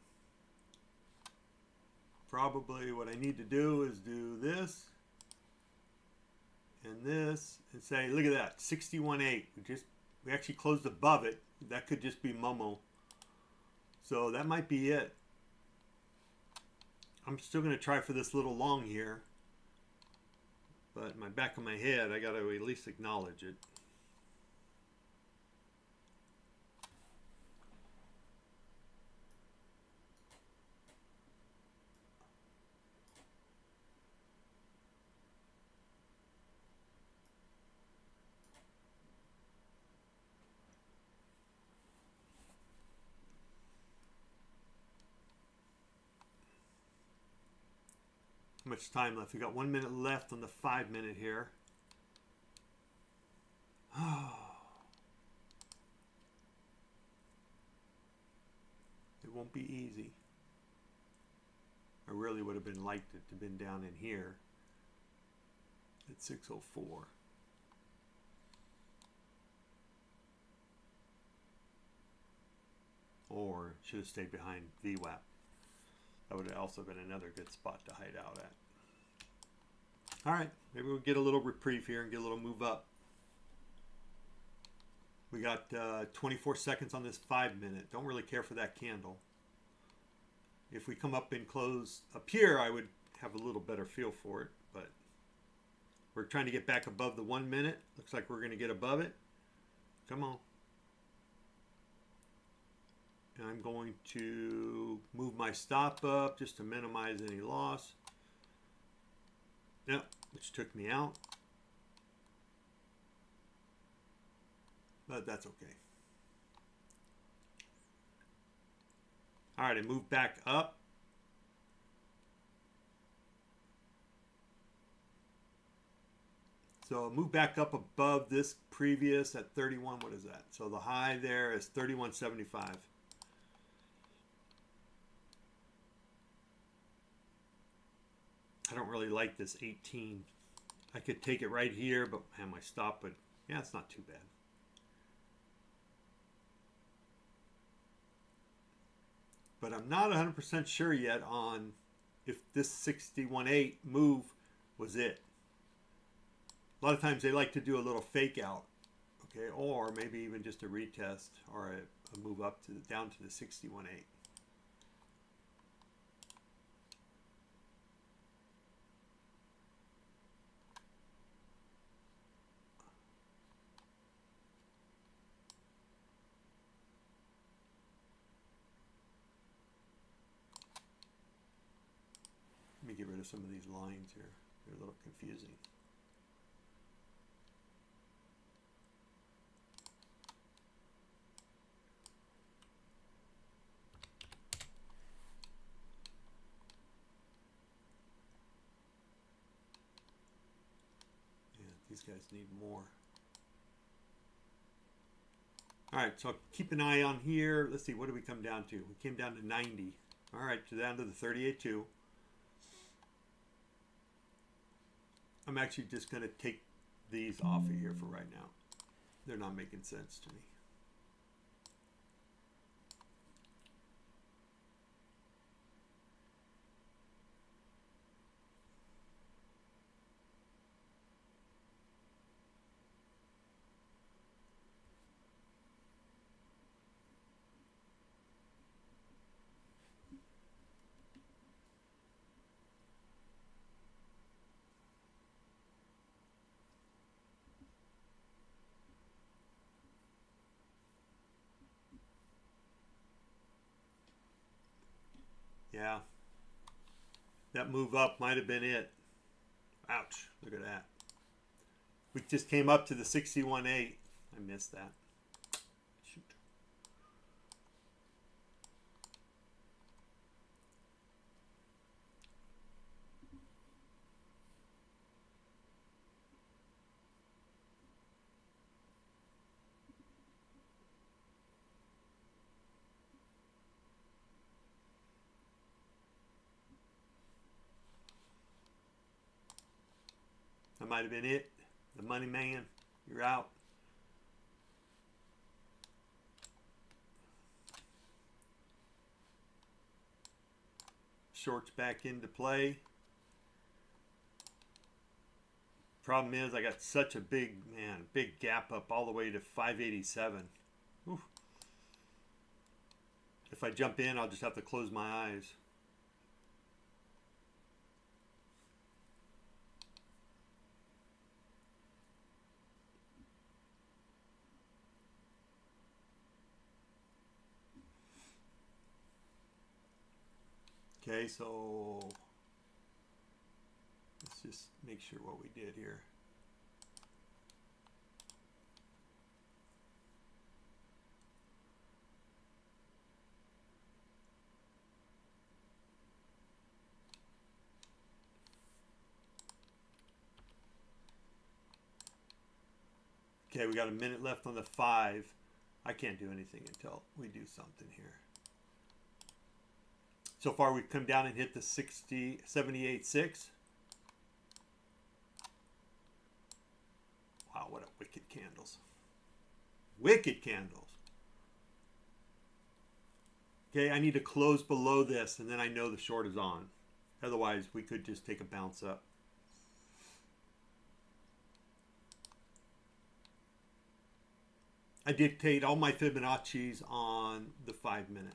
Probably what I need to do is do this and this and say, look at that, 61.8. We actually closed above it. That could just be Momo. So that might be it. I'm still going to try for this little long here. But in my back of my head, I got to at least acknowledge it. How much time left? We got 1 minute left on the 5 minute here. It won't be easy. I really would have been liked it to have been down in here at 604. Or should have stayed behind VWAP. That would have also been another good spot to hide out at. All right, maybe we'll get a little reprieve here and get a little move up. We got 24 seconds on this 5 minute. Don't really care for that candle. If we come up and close up here, I would have a little better feel for it, but we're trying to get back above the 1 minute. Looks like we're going to get above it. Come on. And I'm going to move my stop up just to minimize any loss. Yep, which took me out. But that's okay. All right, I moved back up. So move back up above this previous at 31. What is that? So the high there is 31.75. I don't really like this 18. I could take it right here, but man, my stop would, yeah, it's not too bad. But I'm not 100% sure yet on if this 61.8 move was it. A lot of times they like to do a little fake out, okay, or maybe even just a retest or a move up to down to the 61.8. Let me get rid of some of these lines here. They're a little confusing. Yeah, these guys need more. All right, so keep an eye on here. Let's see, what did we come down to? We came down to 90. All right, so down to the 38.2. I'm actually just going to take these off of here for right now. They're not making sense to me. Yeah. That move up might have been it. Ouch. Look at that. We just came up to the 61.8. I missed that. Shoot. That might have been it. The money man, you're out. Shorts back into play. Problem is I got such a big gap up all the way to 587. Oof. If I jump in, I'll just have to close my eyes. Okay, so let's just make sure what we did here. Okay, we got a minute left on the 5. I can't do anything until we do something here. So far we've come down and hit the 78.6. Wow, what a wicked candles. Wicked candles. Okay, I need to close below this and then I know the short is on. Otherwise we could just take a bounce up. I dictate all my Fibonacci's on the 5 minute,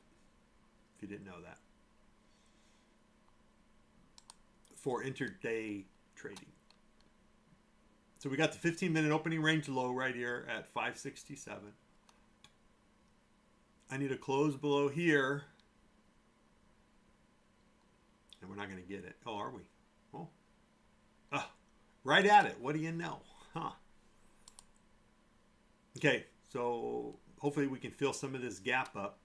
if you didn't know that, for intraday trading. So we got the 15-minute opening range low right here at 567. I need to close below here, and we're not going to get it. Oh, are we? Oh, right at it. What do you know? Huh. Okay. So hopefully we can fill some of this gap up.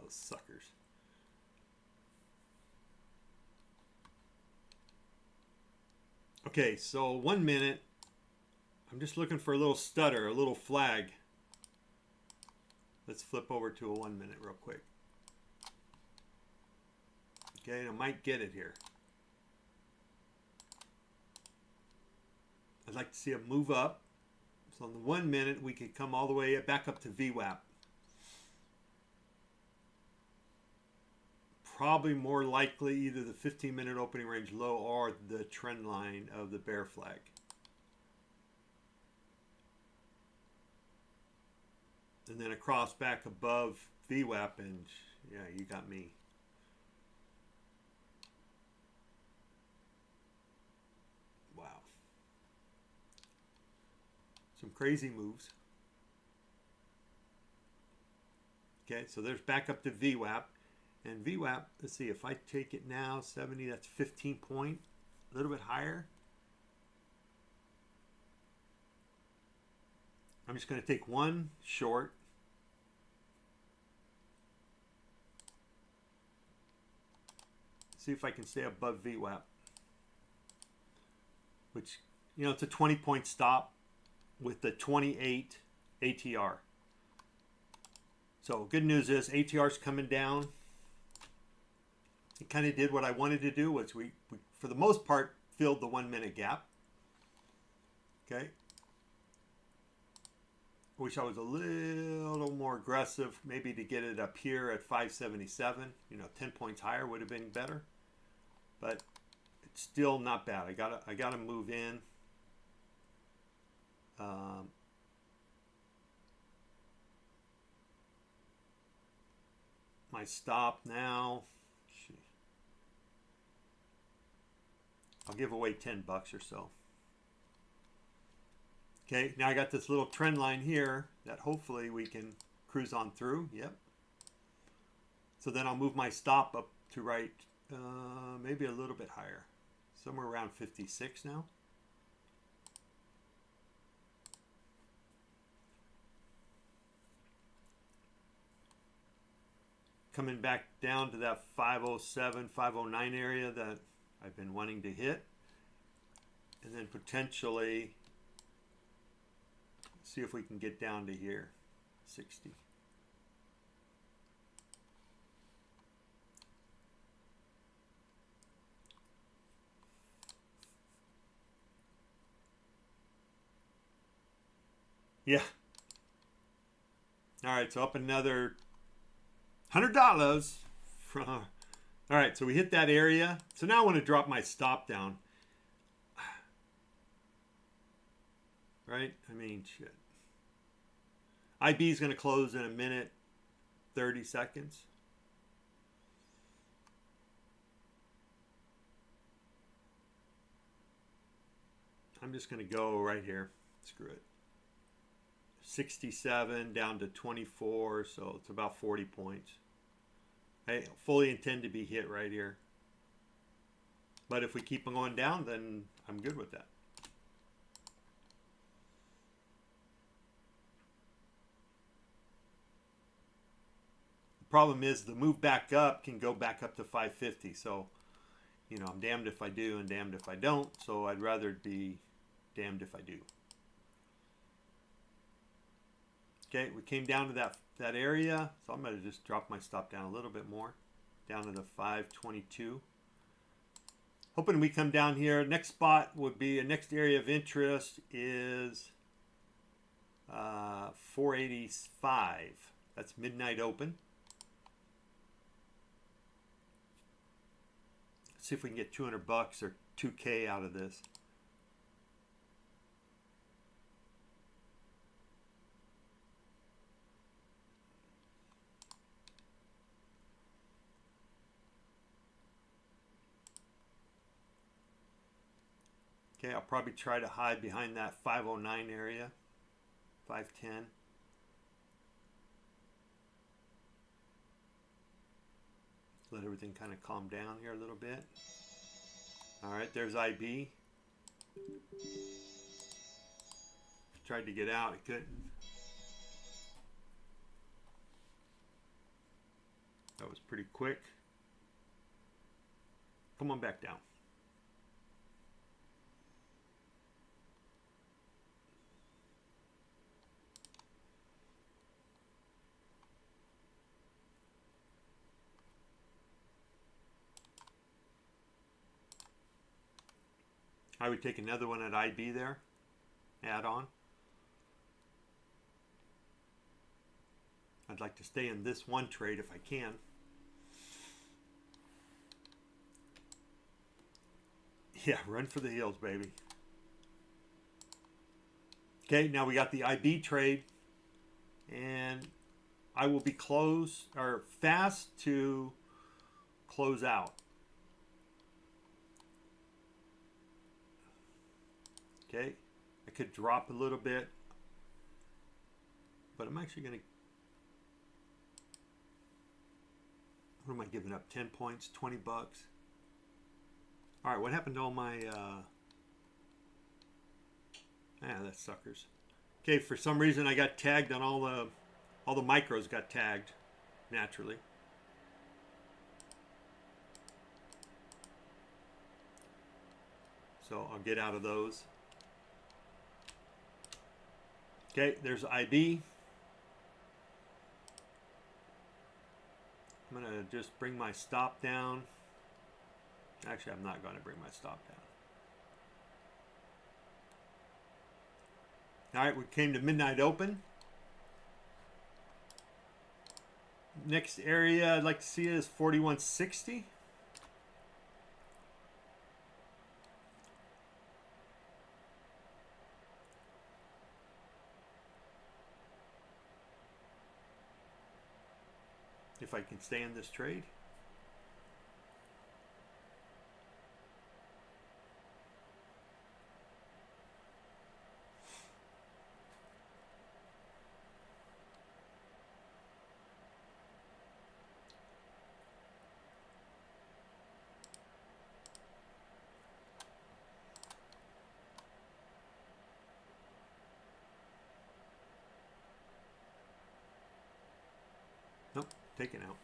Those suckers. Okay, so 1 minute. I'm just looking for a little stutter, a little flag. Let's flip over to a 1 minute real quick. Okay, I might get it here. I'd like to see a move up. So in the 1 minute, we could come all the way back up to VWAP. Probably more likely either the 15-minute opening range low or the trend line of the bear flag. And then across back above VWAP, and yeah, you got me. Some crazy moves. Okay, so there's back up to VWAP. And VWAP, let's see, if I take it now, 70, that's 15 point, a little bit higher. I'm just going to take one short. See if I can stay above VWAP. Which, you know, it's a 20-point stop with the 28 ATR. So good news is ATR's coming down. It kind of did what I wanted to do, was we for the most part filled the 1 minute gap. Okay. Wish I was a little more aggressive, maybe to get it up here at 577. You know, 10 points higher would have been better. But it's still not bad. I gotta move in. My stop now. I'll give away 10 bucks or so. Okay, now I got this little trend line here that hopefully we can cruise on through. Yep. So then I'll move my stop up to right, maybe a little bit higher, somewhere around 56 now. Coming back down to that 507, 509 area that I've been wanting to hit. And then potentially see if we can get down to here, 60. Yeah. All right, so up another $100 from. All right, so we hit that area. So now I want to drop my stop down. Right? I mean, shit. IB is going to close in a minute, 30 seconds. I'm just going to go right here. Screw it. 67 down to 24, so it's about 40 points. I fully intend to be hit right here. But if we keep on going down, then I'm good with that. The problem is the move back up can go back up to 550. So, you know, I'm damned if I do and damned if I don't. So I'd rather be damned if I do. Okay, we came down to that area, so I'm going to just drop my stop down a little bit more, down to the 522. Hoping we come down here. Next spot would be a next area of interest is 485. That's midnight open. Let's see if we can get 200 bucks or 2K out of this. Okay, I'll probably try to hide behind that 509 area, 510. Let everything kind of calm down here a little bit. All right, there's IB. Tried to get out, it couldn't. That was pretty quick. Come on back down. I would take another one at IB there, add on. I'd like to stay in this one trade if I can. Yeah, run for the hills, baby. Okay, now we got the IB trade, and I will be close or fast to close out. Okay, I could drop a little bit, but I'm actually going to, what am I giving up? 10 points, 20 bucks. All right, what happened to all my, that suckers. Okay, for some reason I got tagged on all the micros got tagged naturally. So I'll get out of those. Okay, there's IB. I'm going to just bring my stop down. Actually, I'm not going to bring my stop down. All right, we came to midnight open. Next area I'd like to see is 4160. If I can stay in this trade. Nope, taken out.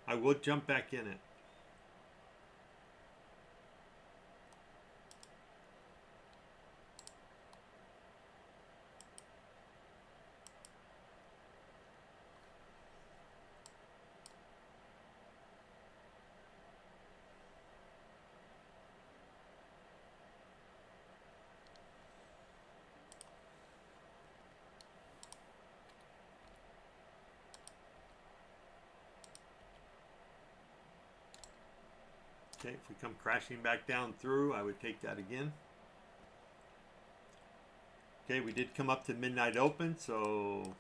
I would jump back in it. Okay, if we come crashing back down through, I would take that again. Okay, we did come up to midnight open, so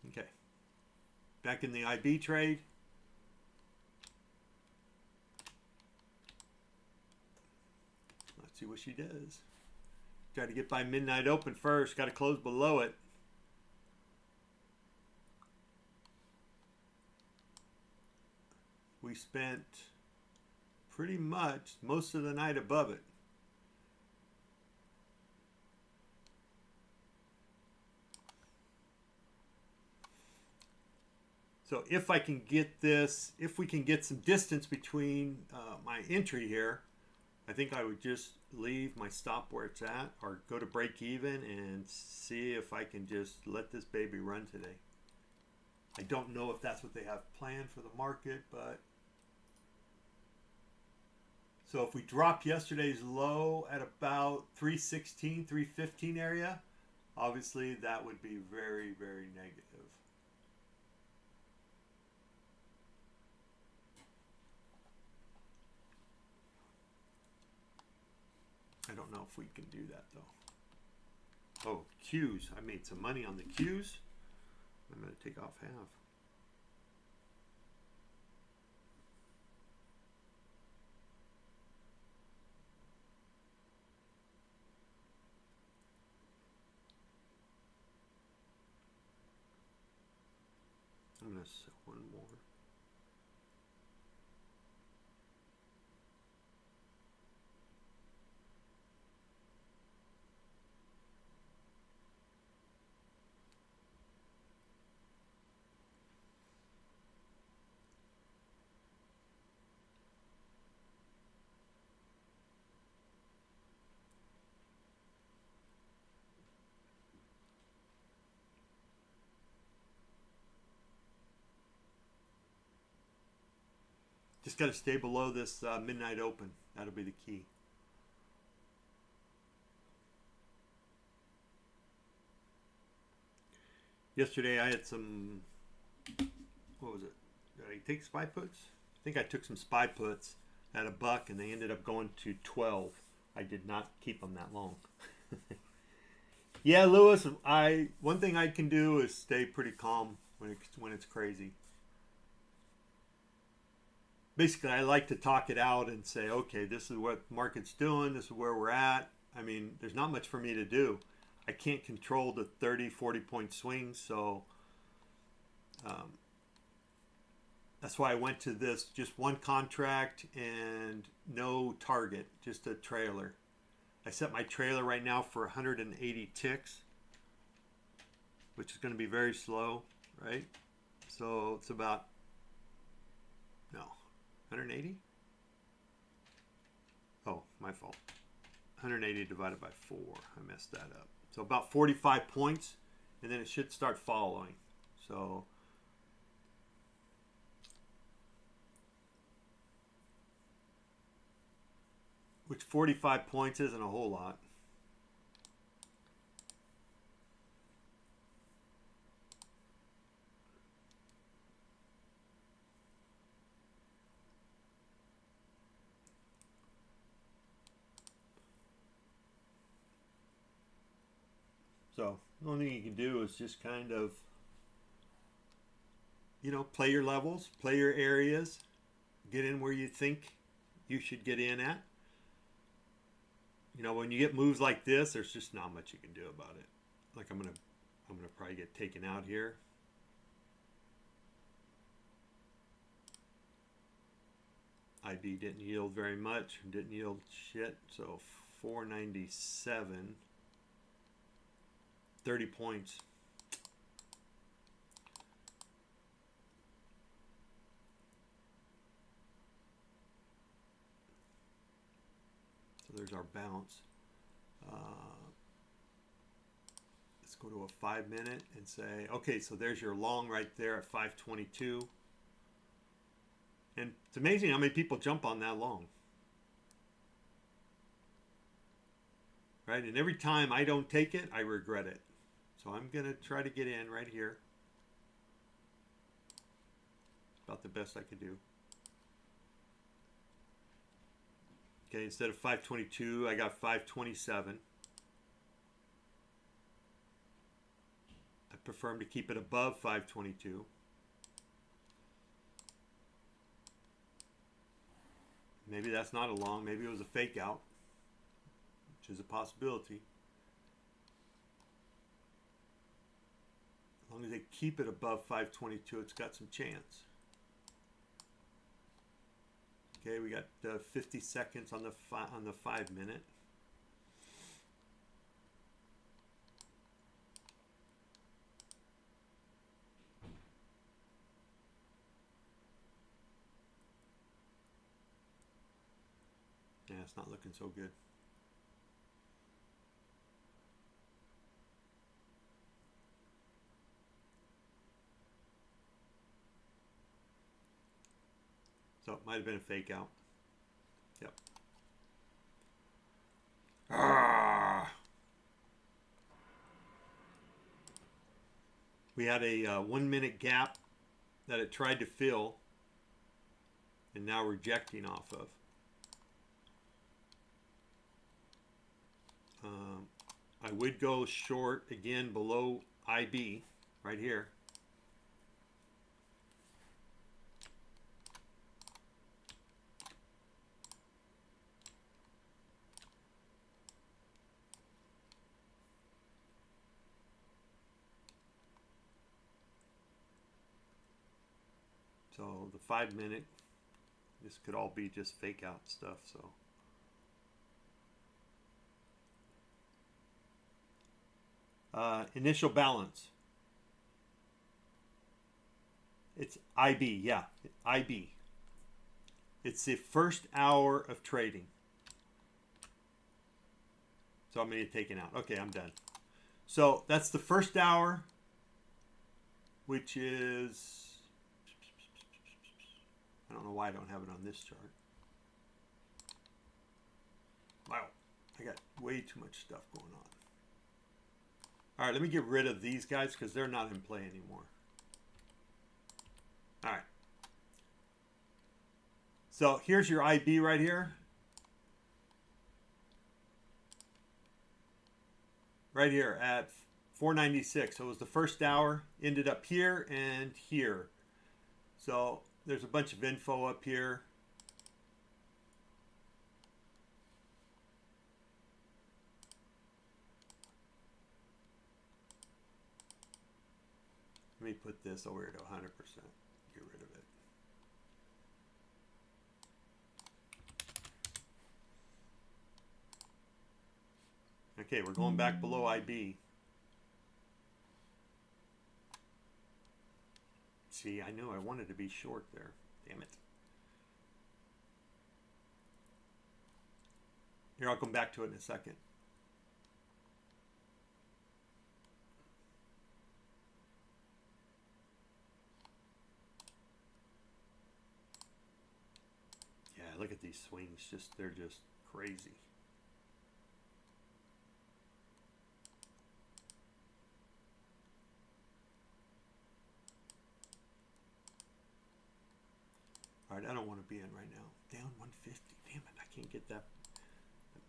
okay. Back in the IB trade. Let's see what she does. Try to get by midnight open first. Got to close below it. We spent pretty much most of the night above it. So if I can get this, if we can get some distance between my entry here, I think I would just leave my stop where it's at or go to break even and see if I can just let this baby run today. I don't know if that's what they have planned for the market, but so if we drop yesterday's low at about 316, 315 area, obviously that would be very, very negative. I don't know if we can do that though. Oh, Qs. I made some money on the Qs. I'm going to take off half. I'm going to sell one more. Just got to stay below this midnight open. That'll be the key. Yesterday I had some, what was it? Did I take SPY puts? I think I took some SPY puts at $1 and they ended up going to 12. I did not keep them that long. Yeah, Lewis, one thing I can do is stay pretty calm when it's crazy. Basically, I like to talk it out and say, okay, this is what the market's doing. This is where we're at. I mean, there's not much for me to do. I can't control the 30, 40-point swings, so that's why I went to this just one contract and no target, just a trailer. I set my trailer right now for 180 ticks, which is going to be very slow, right? So it's about, no, 180? Oh, my fault. 180 divided by 4. I messed that up. So about 45 points, and then it should start following. So which 45 points isn't a whole lot. So the only thing you can do is just kind of, play your levels, play your areas, get in where you think you should get in at. You know, when you get moves like this, there's just not much you can do about it. Like I'm gonna probably get taken out here. IB didn't yield very much, didn't yield shit. So 497, 30 points. So there's our bounce. Let's go to a 5 minute and say, okay, so there's your long right there at 522. And it's amazing how many people jump on that long. Right? And every time I don't take it, I regret it. So I'm going to try to get in right here. About the best I could do. Okay, instead of 522, I got 527. I prefer to keep it above 522. Maybe that's not a long, maybe it was a fake out, which is a possibility. As long as they keep it above 522, it's got some chance. Okay, we got 50 seconds on the 5 minute. Yeah, it's not looking so good. So it might have been a fake out. Yep. We had a 1 minute gap that it tried to fill and now rejecting off of. I would go short again below IB right here. So the 5 minute, this could all be just fake out stuff. So initial balance. It's IB, yeah, IB. It's the first hour of trading. So I'm going to get taken out. Okay, I'm done. So that's the first hour, which is, I don't know why I don't have it on this chart. Wow, I got way too much stuff going on. All right, let me get rid of these guys because they're not in play anymore. All right. So here's your IB right here. Right here at 496. So it was the first hour, ended up here and here. So there's a bunch of info up here. Let me put this over to 100%. Get rid of it. Okay, we're going back below IB. See, I knew I wanted to be short there. Damn it. Here, I'll come back to it in a second. Yeah, look at these swings. They're just crazy. All right, I don't want to be in right now. Down 150. Damn it, I can't get that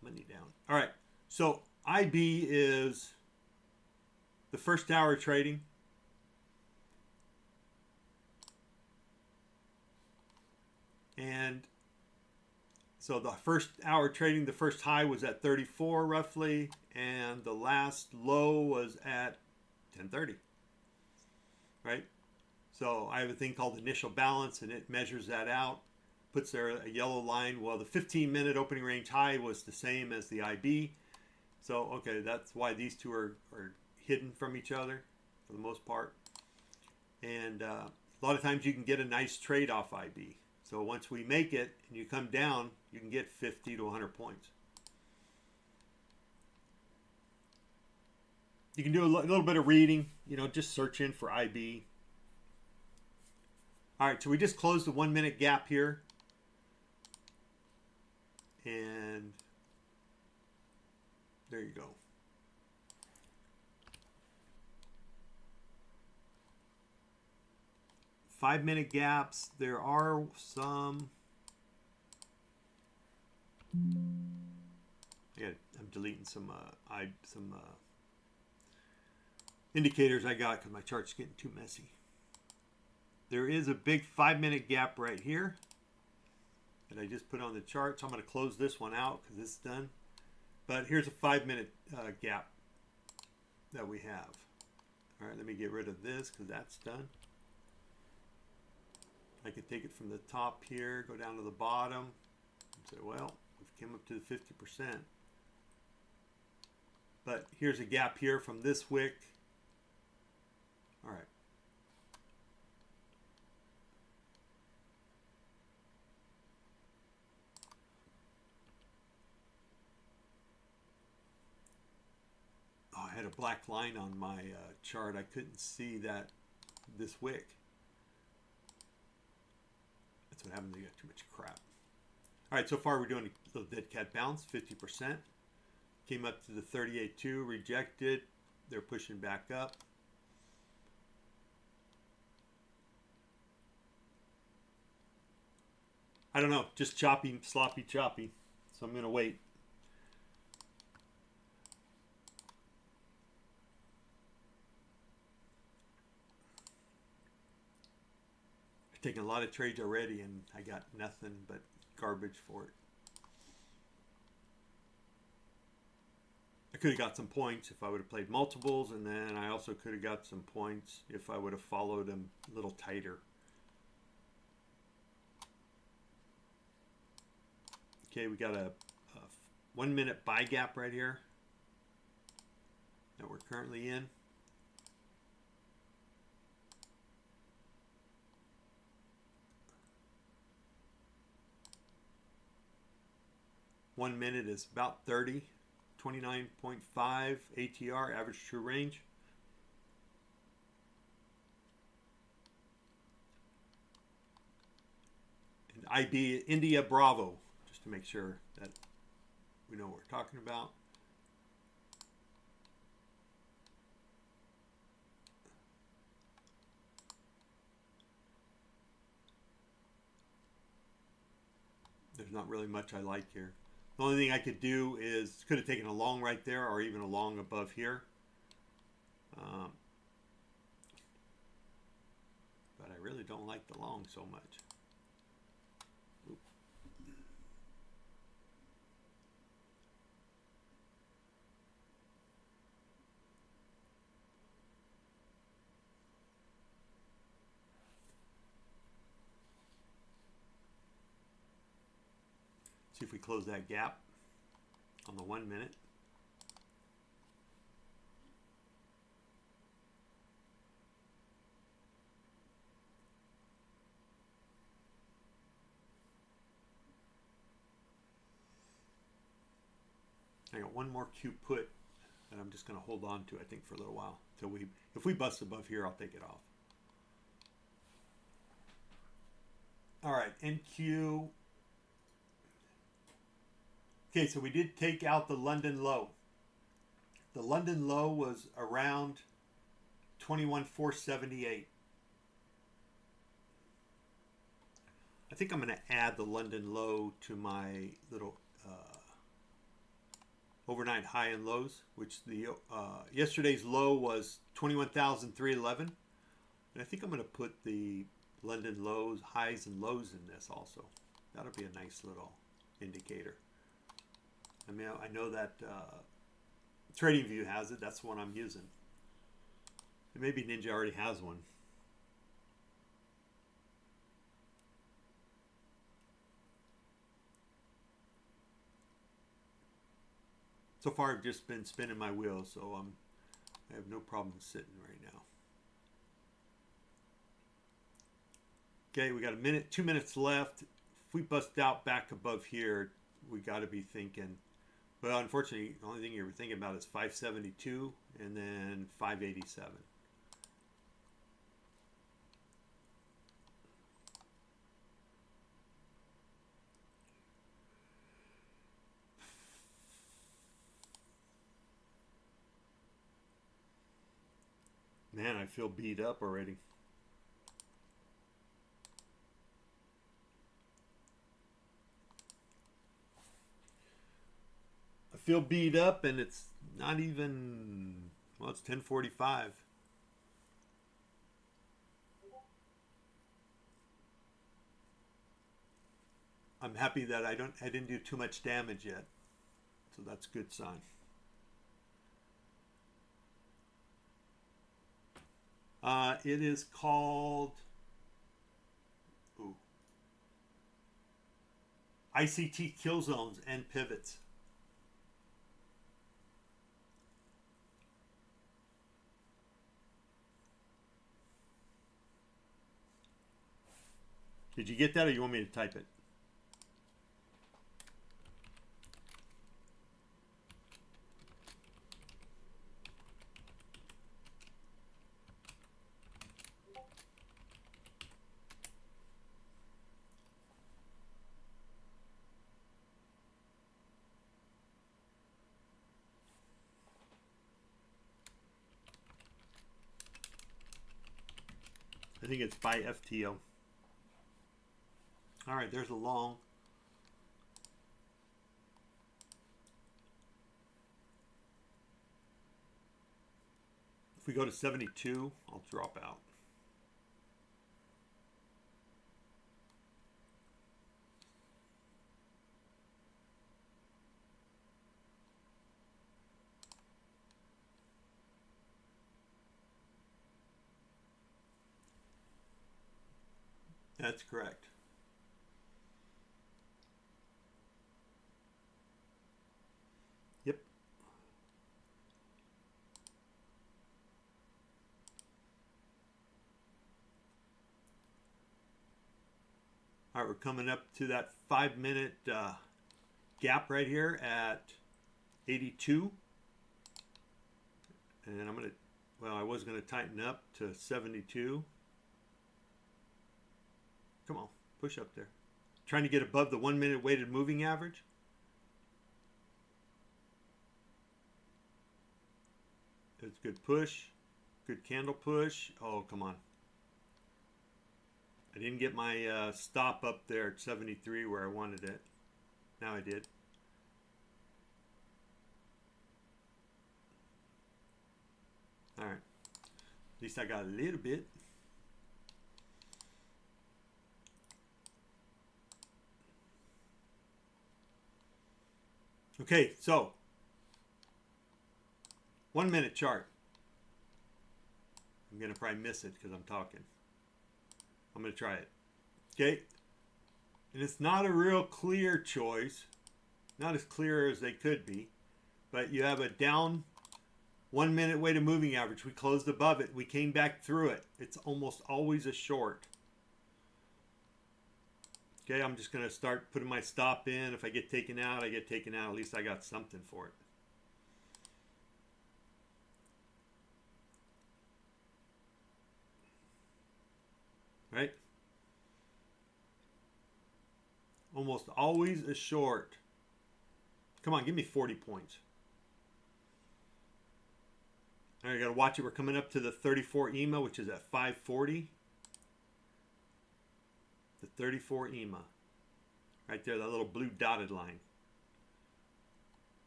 money down. All right, so IB is the first hour trading. And So the first hour trading, the first high was at 34 roughly, and the last low was at 1030, right? So I have a thing called initial balance, and it measures that out, puts there a yellow line. Well, the 15-minute opening range high was the same as the IB. So, okay, that's why these two are hidden from each other for the most part. And a lot of times you can get a nice trade off IB. So once we make it and you come down, you can get 50 to 100 points. You can do a little bit of reading, you know, just search in for IB. All right, so we just closed the 1 minute gap here. And there you go. Five-minute gaps, there are some. I'm deleting some indicators I got because my chart's getting too messy. There is a big 5-minute gap right here that I just put on the chart, so I'm going to close this one out because it's done. But here's a 5-minute gap that we have. All right, let me get rid of this because that's done. I could take it from the top here, go down to the bottom, and say, well, we've come up to the 50%. But here's a gap here from this wick. All right. Oh, I had a black line on my chart. I couldn't see this wick. That's what happens when you got too much crap. All right, so far we're doing a little dead cat bounce, 50%. Came up to the 38.2, rejected. They're pushing back up. I don't know, just choppy, sloppy, choppy. So I'm going to wait. I've taken a lot of trades already and I got nothing but garbage for it. I could have got some points if I would have played multiples, and then I also could have got some points if I would have followed them a little tighter. Okay, we got a 1 minute buy gap right here that we're currently in. One minute is about 30. 29.5 ATR, average true range. And IB, India Bravo, just to make sure that we know what we're talking about. There's not really much I like here. The only thing I could do is, could have taken a long right there or even a long above here. But I really don't like the long so much. Oop. See if we close that gap on the 1 minute. I got one more Q put that I'm just going to hold on to, I think, for a little while until if we bust above here, I'll take it off. All right, NQ. Okay, so we did take out the London low. The London low was around 21,478. I think I'm going to add the London low to my little overnight high and lows, which the yesterday's low was 21,311. And I think I'm going to put the London lows, highs and lows in this also. That'll be a nice little indicator. I mean, I know that TradingView has it. That's the one I'm using. And maybe Ninja already has one. So far, I've just been spinning my wheels, so I have no problem sitting right now. Okay, we got a minute, 2 minutes left. If we bust out back above here, we got to be thinking, well, unfortunately, the only thing you're thinking about is 572 and then 587. Man, I feel beat up already. I feel beat up, and it's not even, well, it's 10:45. I'm happy that I didn't do too much damage yet. So that's a good sign. It is called ICT kill zones and pivots. Did you get that, or you want me to type it? I think it's by FTO. All right, there's a long. If we go to 72, I'll drop out. That's correct. Yep. All right, we're coming up to that 5-minute gap right here at 82. And I'm going to, well, I was going to tighten up to 72. Come on, push up there. Trying to get above the 1-minute weighted moving average. It's good push, good candle push. Oh, come on. I didn't get my stop up there at 73 where I wanted it. Now I did. All right. At least I got a little bit. Okay, so 1-minute chart. I'm going to probably miss it because I'm talking. I'm going to try it. Okay. And it's not a real clear choice. Not as clear as they could be. But you have a down 1-minute weighted moving average. We closed above it. We came back through it. It's almost always a short. Okay, I'm just going to start putting my stop in. If I get taken out, I get taken out. At least I got something for it. Right? Almost always a short. Come on, give me 40 points. All right, I got to watch it. We're coming up to the 34 EMA, which is at 540. The 34 EMA. Right there, that little blue dotted line.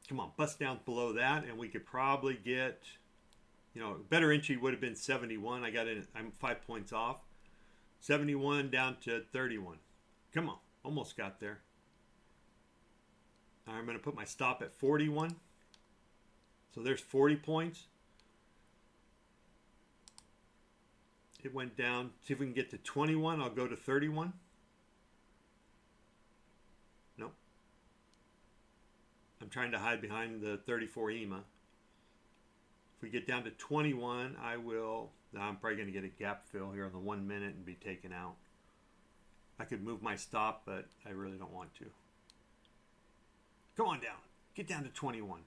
Come on, bust down below that, and we could probably get, you know, better entry would have been 71. I got in, I'm 5 points off. 71 down to 31. Come on, almost got there. I'm going to put my stop at 41. So there's 40 points. It went down. See if we can get to 21. I'll go to 31. Nope. I'm trying to hide behind the 34 EMA. If we get down to 21, I will. I'm probably going to get a gap fill here on the 1 minute and be taken out. I could move my stop, but I really don't want to. Go on down. Get down to 21.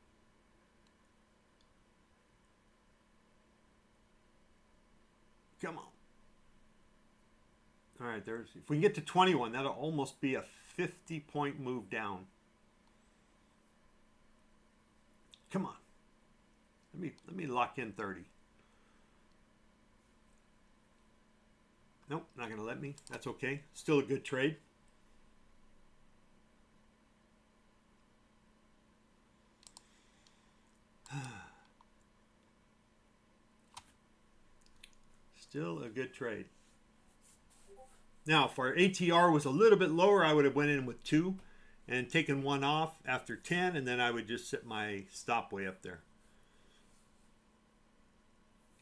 Come on. All right, if we can get to 21, that'll almost be a 50-point move down. Come on. Let me lock in 30. Nope, not going to let me. That's okay. Still a good trade. Still a good trade. Now, if our ATR was a little bit lower, I would have went in with 2 and taken 1 off after 10, and then I would just set my stop way up there.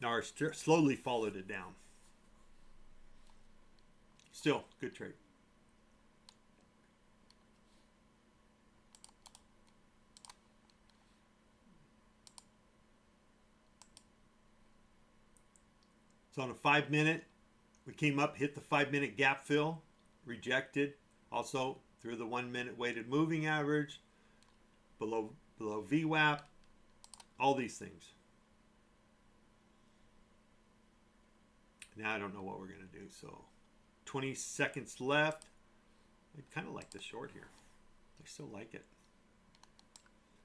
Now, I slowly followed it down. Still, good trade. So on a 5 minute, we came up, hit the 5 minute gap fill, rejected. Also through the 1 minute weighted moving average, below VWAP, all these things. Now I don't know what we're going to do. So 20 seconds left. I kind of like the short here. I still like it.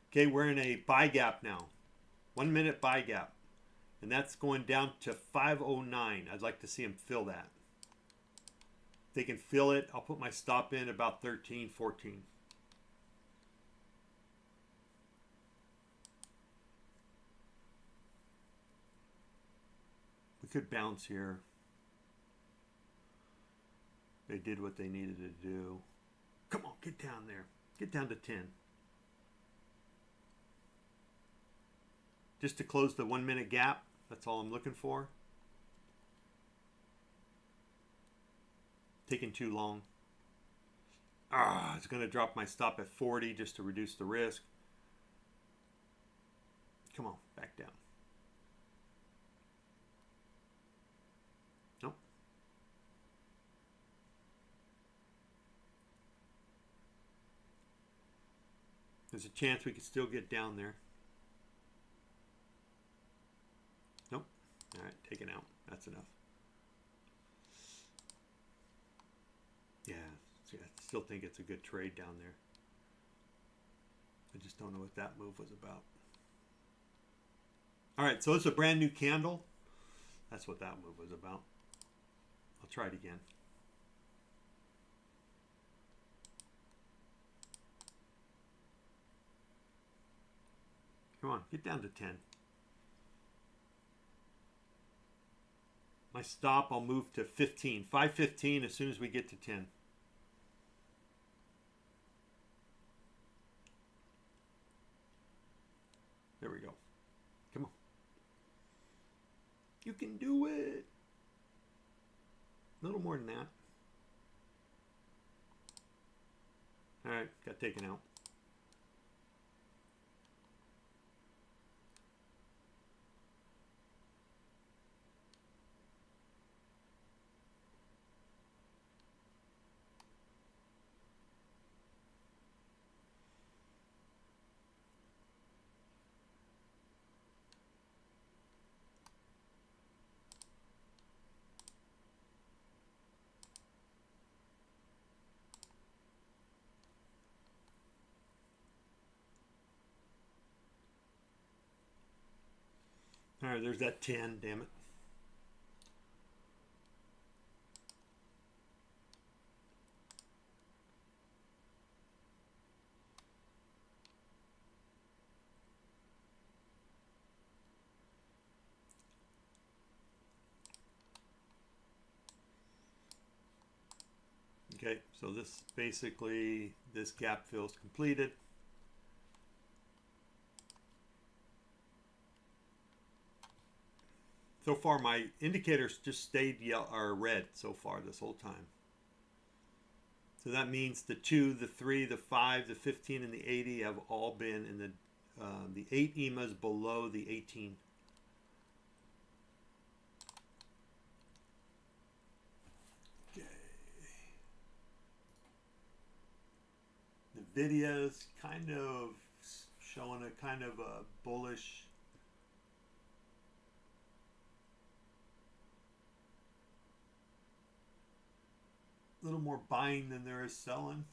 Okay, we're in a buy gap now. 1 minute buy gap. And that's going down to 509. I'd like to see them fill that. If they can fill it, I'll put my stop in about 13, 14. We could bounce here. They did what they needed to do. Come on, get down there. Get down to 10. Just to close the 1 minute gap. That's all I'm looking for. Taking too long. It's going to drop my stop at 40 just to reduce the risk. Come on, back down. Nope. There's a chance we could still get down there. Nope. All right, taken out. That's enough. Yeah, I still think it's a good trade down there. I just don't know what that move was about. All right, so it's a brand new candle. That's what that move was about. I'll try it again. Come on, get down to 10. My stop, I'll move to 15. 515 as soon as we get to 10. There we go. Come on. You can do it. A little more than that. All right, got taken out. All right, there's that 10, damn it. Okay, so this basically, this gap fill is completed. So far, my indicators just stayed yellow or red so far this whole time. So that means the 2, the 3, the 5, the 15, and the 80 have all been in the 8 EMAs below the 18. Okay. The video's kind of showing a kind of a bullish. A little more buying than there is selling.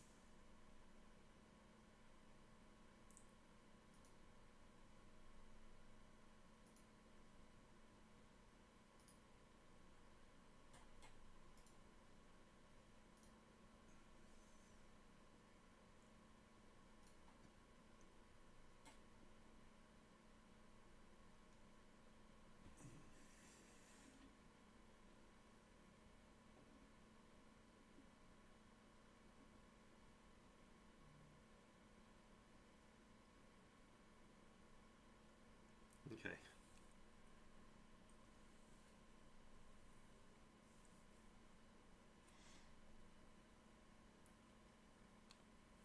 Okay.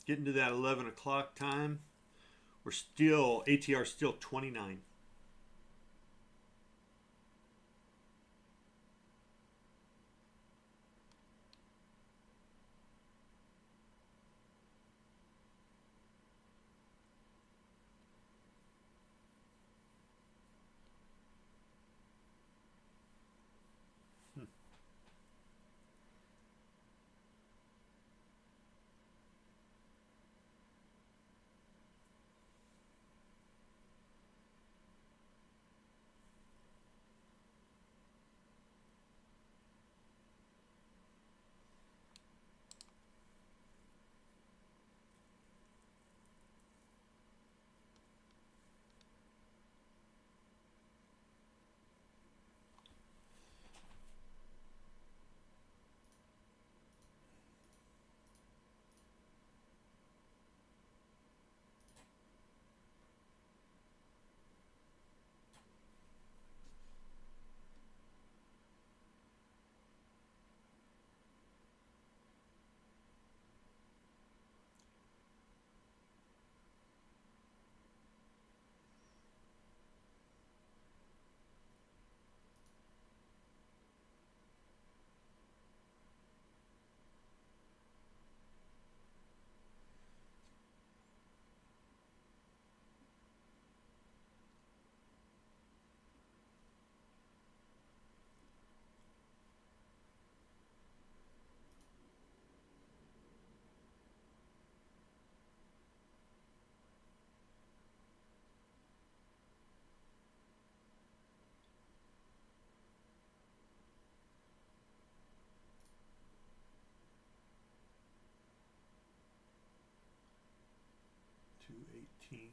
Getting to that 11 o'clock time. We're still, ATR still 29. Hmm. $218.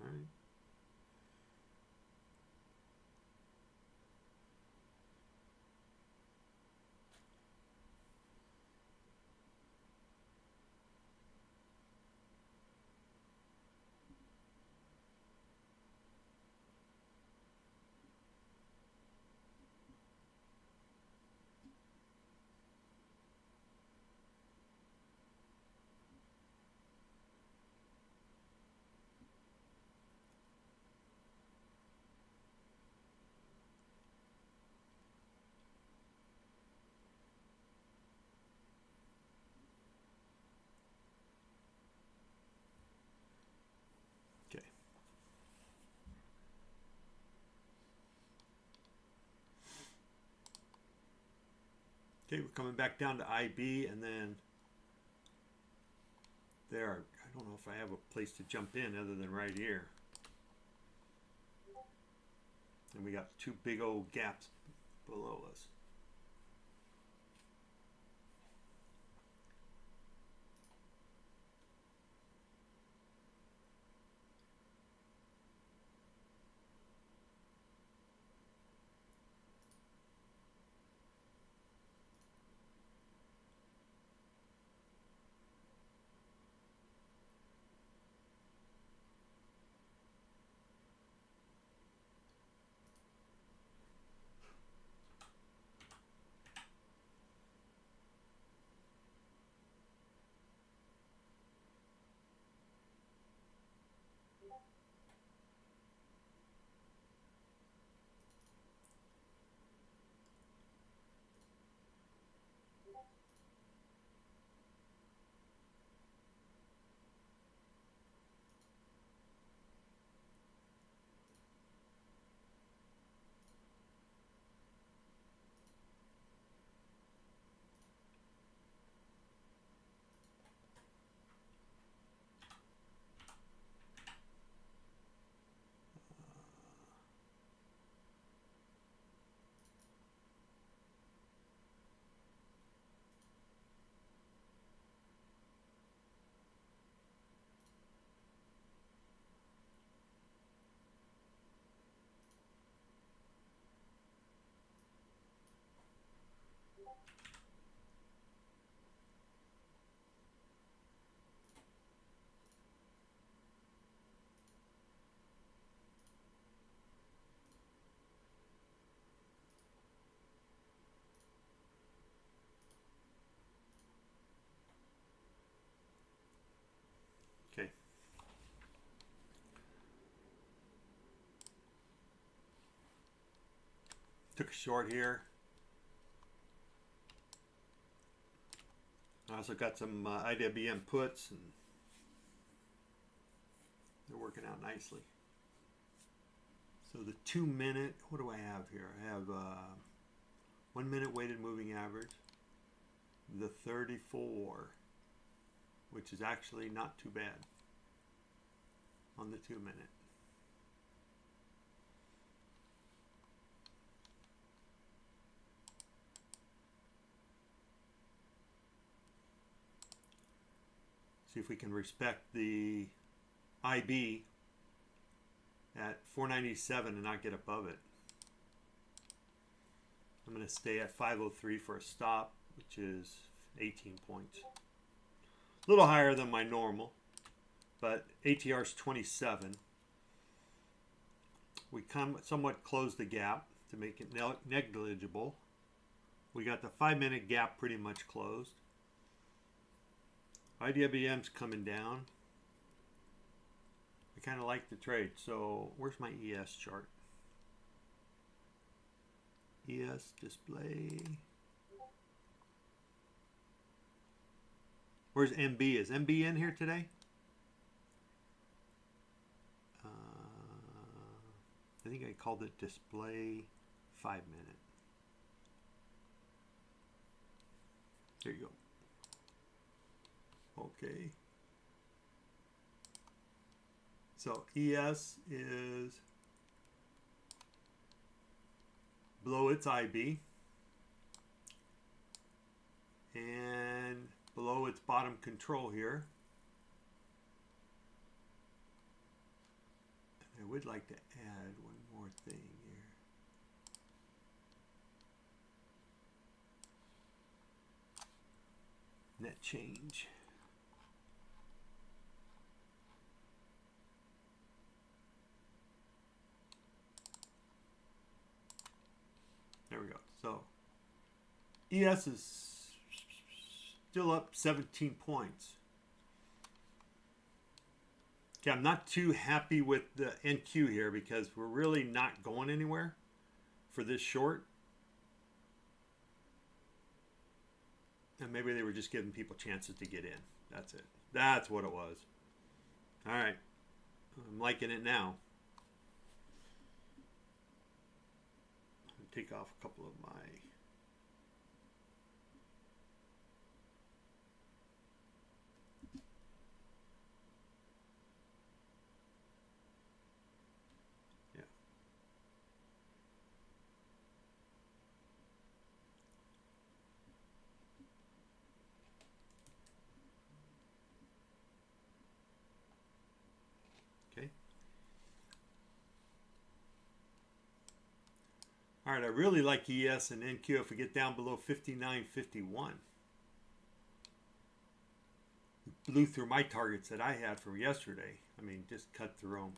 All right. Okay. Okay, we're coming back down to IB, and then there. I don't know if I have a place to jump in other than right here. And we got two big old gaps below us. Took a short here. I also got some IWM puts, and they're working out nicely. So the 2 minute, what do I have here? I have 1 minute weighted moving average, the 34, which is actually not too bad on the 2 minute. See if we can respect the IB at 497 and not get above it. I'm going to stay at 503 for a stop, which is 18 points. A little higher than my normal, but ATR is 27. We somewhat closed the gap to make it negligible. We got the 5 minute gap pretty much closed. IWM's coming down. I kind of like the trade. So where's my ES chart? ES display. Where's MB? Is MB in here today? I think I called it display 5 minute. There you go. Okay. So ES is below its IB and below its bottom control here. And I would like to add one more thing here. Net change. There we go. So ES is still up 17 points. Okay, I'm not too happy with the NQ here because we're really not going anywhere for this short. And maybe they were just giving people chances to get in. That's it. That's what it was. All right. I'm liking it now. Take off a couple of my okay. All right, I really like ES and NQ if we get down below 59.51. Blew through my targets that I had from yesterday. I mean, just cut through them.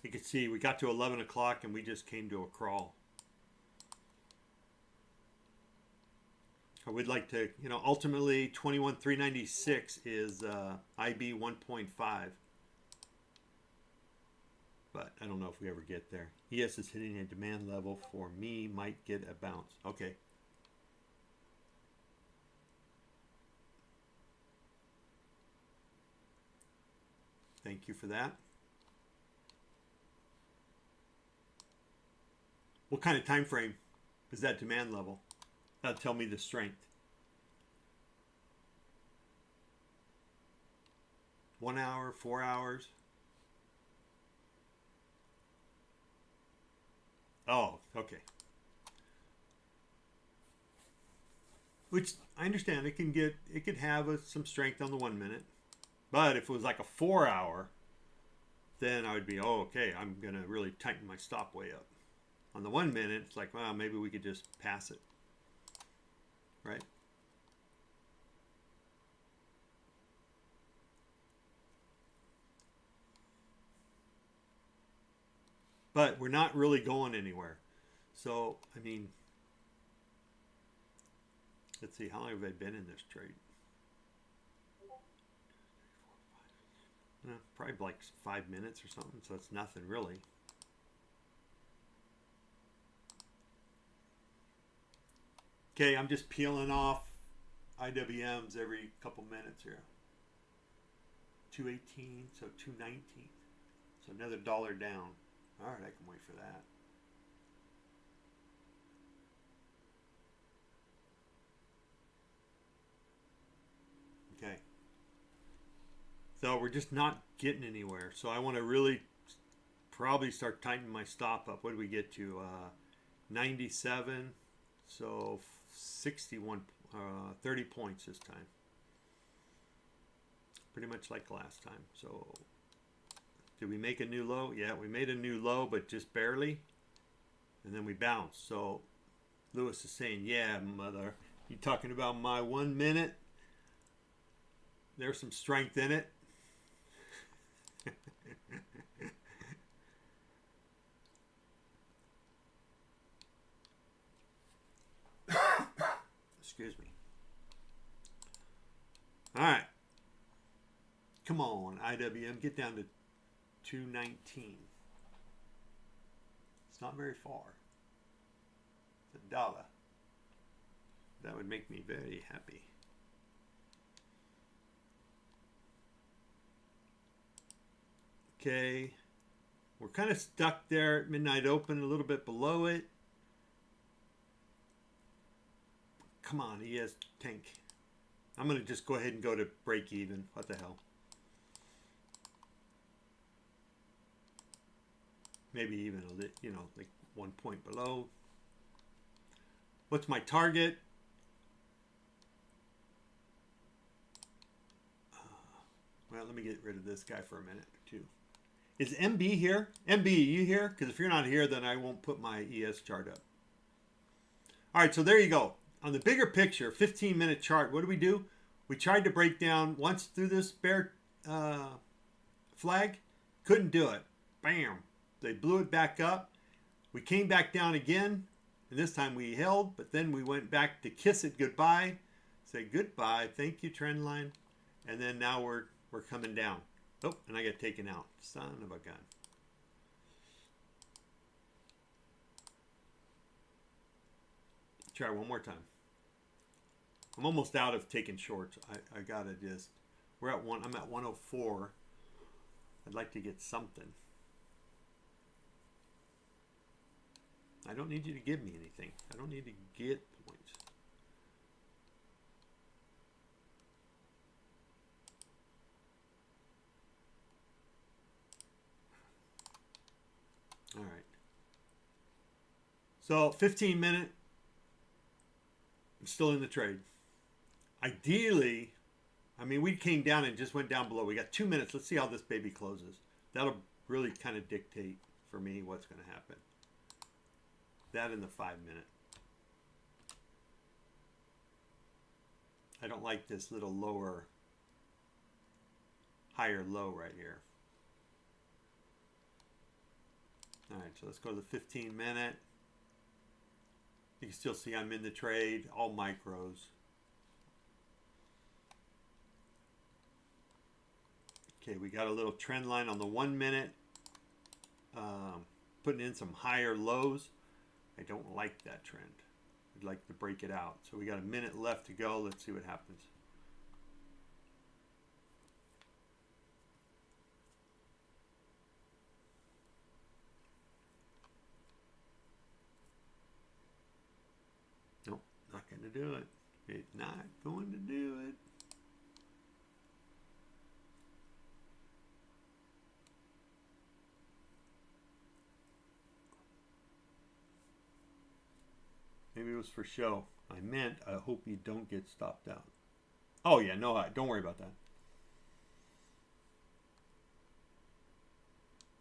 You can see we got to 11 o'clock and we just came to a crawl. I would like to, you know, ultimately 21,396 is IB 1.5. But I don't know if we ever get there. ES is hitting a demand level for me, might get a bounce. Okay. Thank you for that. What kind of time frame is that demand level? That'll tell me the strength. 1 hour, 4 hours. Oh, okay. Which I understand it could have some strength on the 1 minute, but if it was like a 4 hour, then I would be, oh, okay, I'm gonna really tighten my stop way up. On the 1 minute, it's like, well, maybe we could just pass it, right? But we're not really going anywhere. So, I mean, let's see, how long have I been in this trade? Probably like 5 minutes or something, so it's nothing really. Okay, I'm just peeling off IWMs every couple minutes here. 218, so 219. So another $1 down. All right, I can wait for that. Okay. So we're just not getting anywhere. So I want to really probably start tightening my stop up. What did we get to? 97. So 61, 30 points this time. Pretty much like last time. So did we make a new low? Yeah, we made a new low, but just barely. And then we bounced. So Lewis is saying, yeah, mother, you talking about my 1 minute? There's some strength in it. Excuse me. All right. Come on, IWM, get down to 219. It's not very far. It's $1. That would make me very happy. Okay, we're kind of stuck there at midnight open, a little bit below it. Come on, ES tank. I'm going to just go ahead and go to break even. What the hell? Maybe even a little, you know, like 1 point below. What's my target? Well, let me get rid of this guy for a minute or two. Is MB here? MB, you here? Because if you're not here, then I won't put my ES chart up. All right, so there you go. On the bigger picture, 15-minute chart, what do? We tried to break down once through this bear flag. Couldn't do it. Bam. They blew it back up. We came back down again, and this time we held, but then we went back to kiss it goodbye. Say goodbye. Thank you, trend line. And then now we're coming down. Oh, and I got taken out. Son of a gun. Try one more time. I'm almost out of taking shorts. I gotta just. I'm at 104. I'd like to get something. I don't need you to give me anything. I don't need to get points. All right. So 15-minute. I'm still in the trade. Ideally, I mean, we came down and just went down below. We got 2 minutes. Let's see how this baby closes. That'll really kind of dictate for me what's going to happen. That in the 5-minute. I don't like this little lower, higher low right here. All right, so let's go to the 15-minute. You can still see I'm in the trade, all micros. Okay, we got a little trend line on the 1 minute, putting in some higher lows. I don't like that trend. I'd like to break it out. So we got a minute left to go. Let's see what happens. Nope, not going to do it. It's not going to do it. Maybe it was for show. I meant I hope you don't get stopped out. Oh yeah, no, don't worry about that.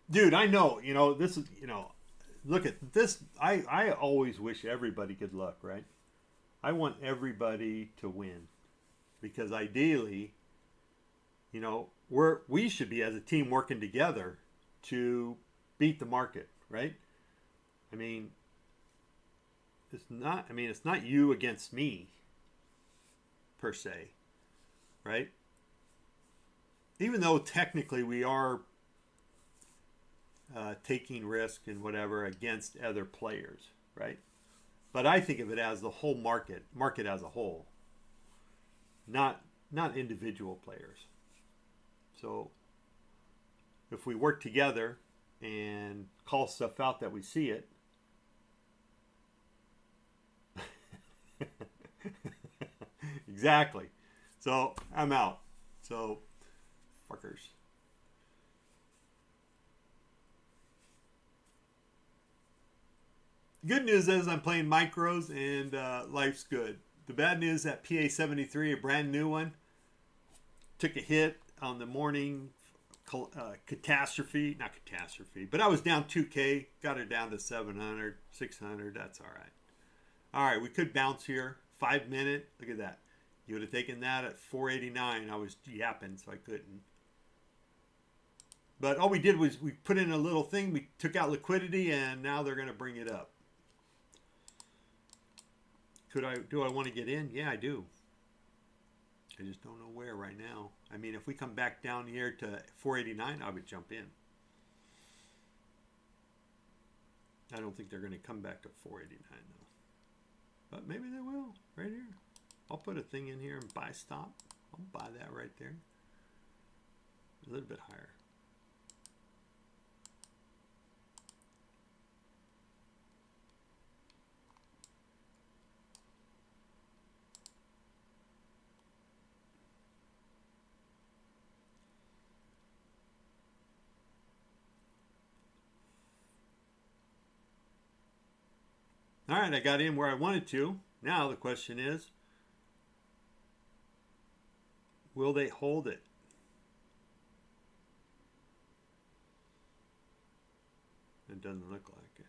Dude, I know, you know, this is, you know, look at this. I always wish everybody good luck, right? I want everybody to win because ideally, you know, we should be as a team working together to beat the market, right? I mean, it's not you against me per se, right? Even though technically we are taking risk and whatever against other players, right? But I think of it as the whole market as a whole, not individual players. So if we work together and call stuff out that we see it, exactly. So I'm out. So fuckers. Good news is I'm playing micros and life's good. The bad news that PA73, a brand new one, took a hit on the morning catastrophe. Not catastrophe, but I was down 2K, got it down to 700, 600. That's all right. All right, we could bounce here. 5 minute. Look at that. You would have taken that at 489. I was yapping, so I couldn't. But all we did was we put in a little thing. We took out liquidity, and now they're going to bring it up. Do I want to get in? Yeah, I do. I just don't know where right now. I mean, if we come back down here to 489, I would jump in. I don't think they're going to come back to 489 though. But maybe they will, right here. I'll put a thing in here and buy stop. I'll buy that right there. A little bit higher. All right, I got in where I wanted to. Now the question is, will they hold it? It doesn't look like it.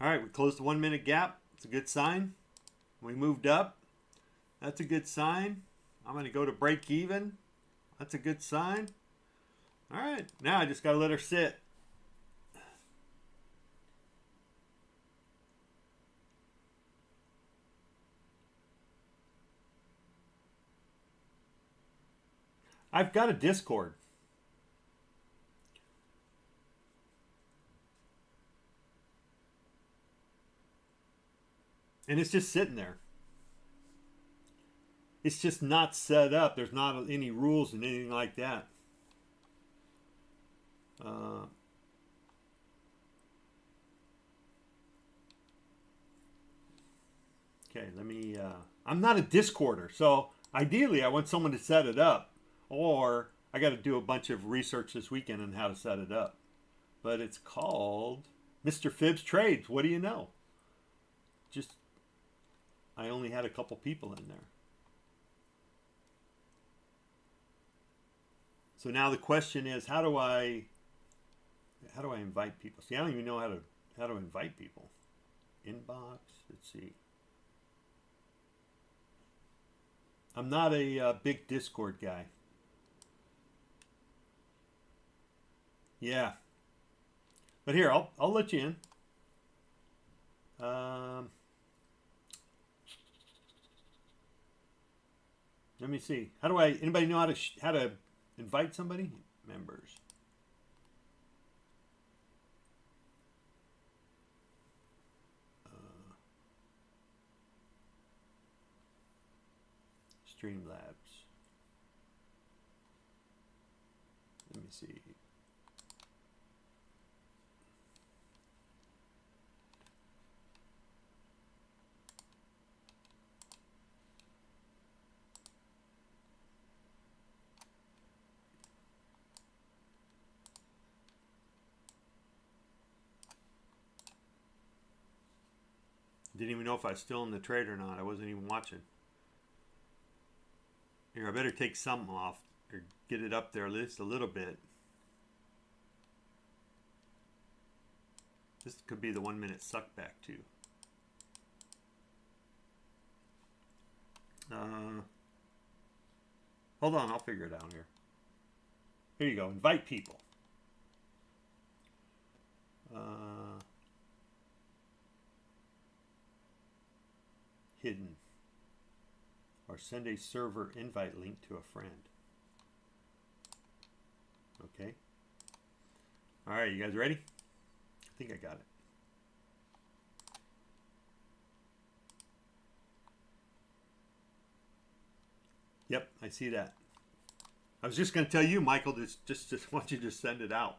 All right, we closed the 1 minute gap. It's a good sign. We moved up. That's a good sign. I'm going to go to break even. That's a good sign. All right, now I just got to let her sit. I've got a Discord. And it's just sitting there. It's just not set up. There's not any rules and anything like that. Okay, let me, I'm not a Discorder, so ideally I want someone to set it up, or I got to do a bunch of research this weekend on how to set it up. But it's called Mr. Fibs Trades. What do you know? Just, I only had a couple people in there. So now the question is, how do I invite people? See, I don't even know how to invite people. Inbox, let's see. I'm not a big Discord guy. Yeah. But here, I'll let you in. Let me see. How do anybody know how to invite somebody? Members. Streamlabs. Let me see. Didn't even know if I was still in the trade or not. I wasn't even watching. Here, I better take something off or get it up there at least a little bit. This could be the 1 minute suck back too. Hold on, I'll figure it out here. Here you go, invite people. Hidden. Or send a server invite link to a friend. Okay. All right, you guys ready? I think I got it. Yep, I see that. I was just going to tell you, Michael, just want you to send it out.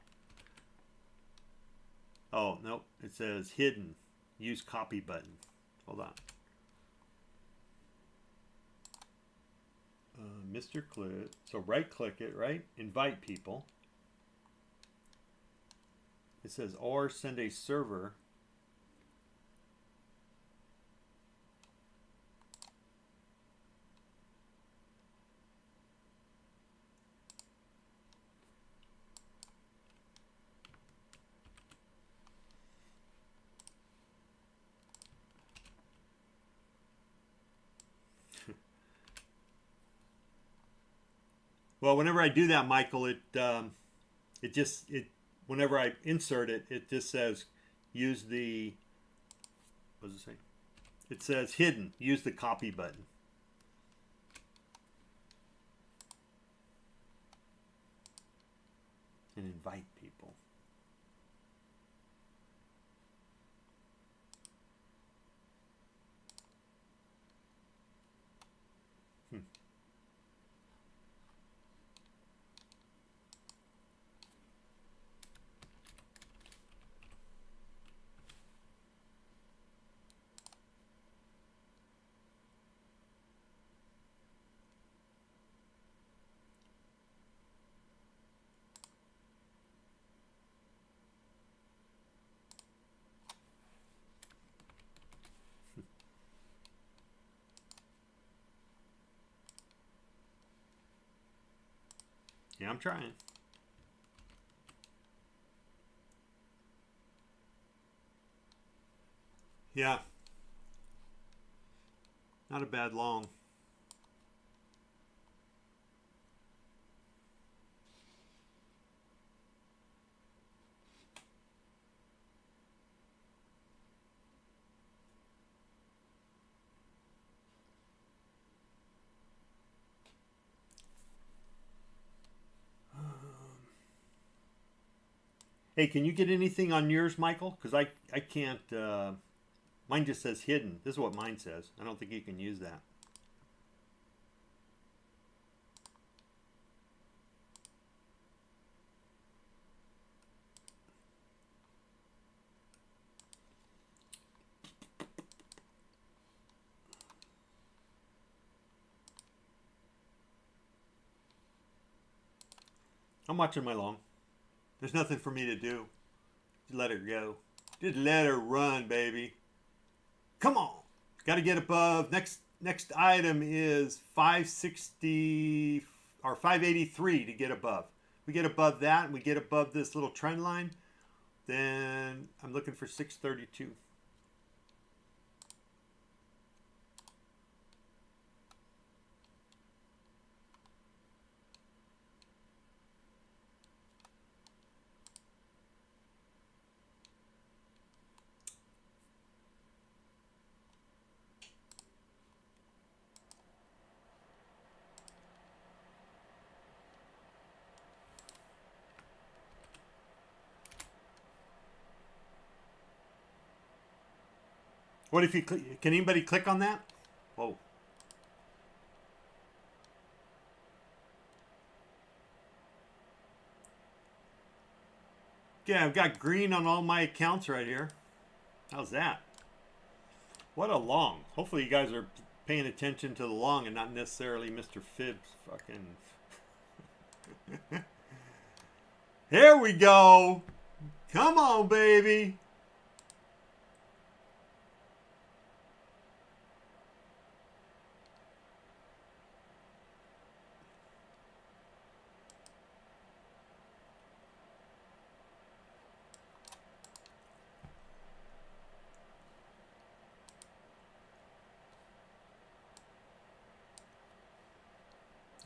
Oh, nope. It says hidden. Use copy button. Hold on. Mr. Clip. So right click it, right? Invite people. It says or send a server. Well, whenever I do that, Michael, whenever I insert it, it just says use the, what does it say? It says hidden. Use the copy button. And invite people. Yeah, I'm trying. Yeah. Not a bad long. Hey, can you get anything on yours, Michael? Because I can't. Mine just says hidden. This is what mine says. I don't think you can use that. I'm watching my long. There's nothing for me to do. Just let her go. Just let her run, baby. Come on. Got to get above. Next item is 560 or 583 to get above. We get above that and we get above this little trend line, then I'm looking for 632. What if you can anybody click on that? Whoa. Yeah, I've got green on all my accounts right here. How's that? What a long. Hopefully you guys are paying attention to the long and not necessarily Mr. Fibs fucking. Here we go. Come on, baby.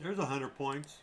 There's 100 points.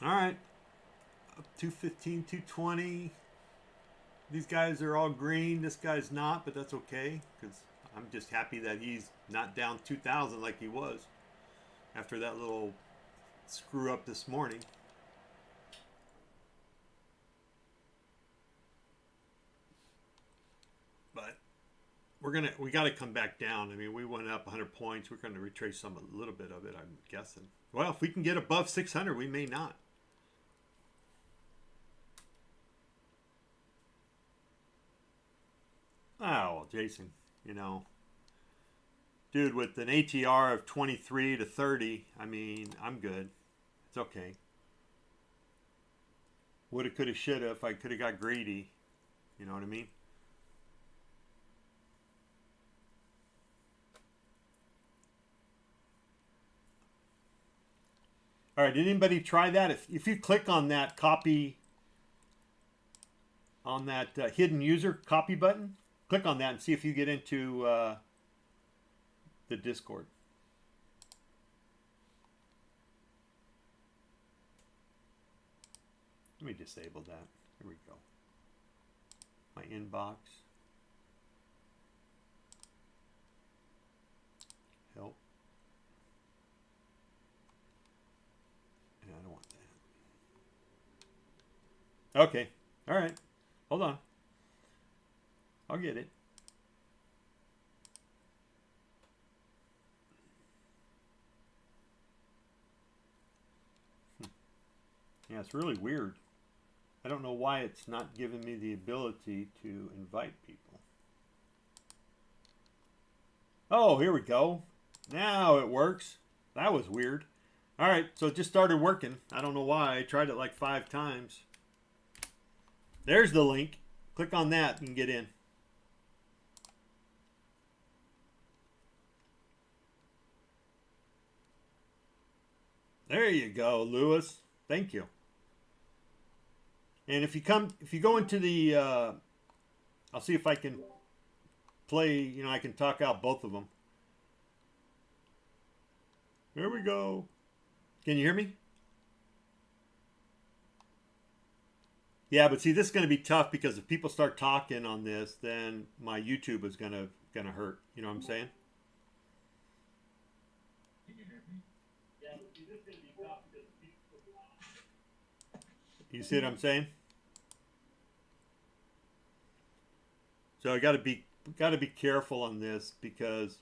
All right. Up 215, 220. These guys are all green. This guy's not, but that's okay because I'm just happy that he's not down 2,000 like he was after that little screw up this morning. But we got to come back down. I mean, we went up 100 points. We're going to retrace a little bit of it, I'm guessing. Well, if we can get above 600, we may not. Oh, Jason, you know, dude, with an ATR of 23 to 30, I mean, I'm good. It's okay. Woulda, coulda, shoulda if I could have got greedy. You know what I mean? All right, did anybody try that? If you click on that copy, on that hidden user copy button, click on that and see if you get into the Discord. Let me disable that. Here we go. My inbox. Help. Yeah, I don't want that. Okay. All right. Hold on. I'll get it. Yeah, it's really weird. I don't know why it's not giving me the ability to invite people. Oh, here we go. Now it works. That was weird. All right, so it just started working. I don't know why. I tried it like 5 times. There's the link. Click on that and get in. There you go, Lewis. Thank you. And if you go into the, I'll see if I can play, you know, I can talk out both of them. There we go. Can you hear me? Yeah, but see, this is going to be tough because if people start talking on this, then my YouTube is gonna hurt. You know what I'm saying? Can you hear me? Yeah, but see, this is going to be tough because if people start talking. You see what I'm saying? So I got to be careful on this because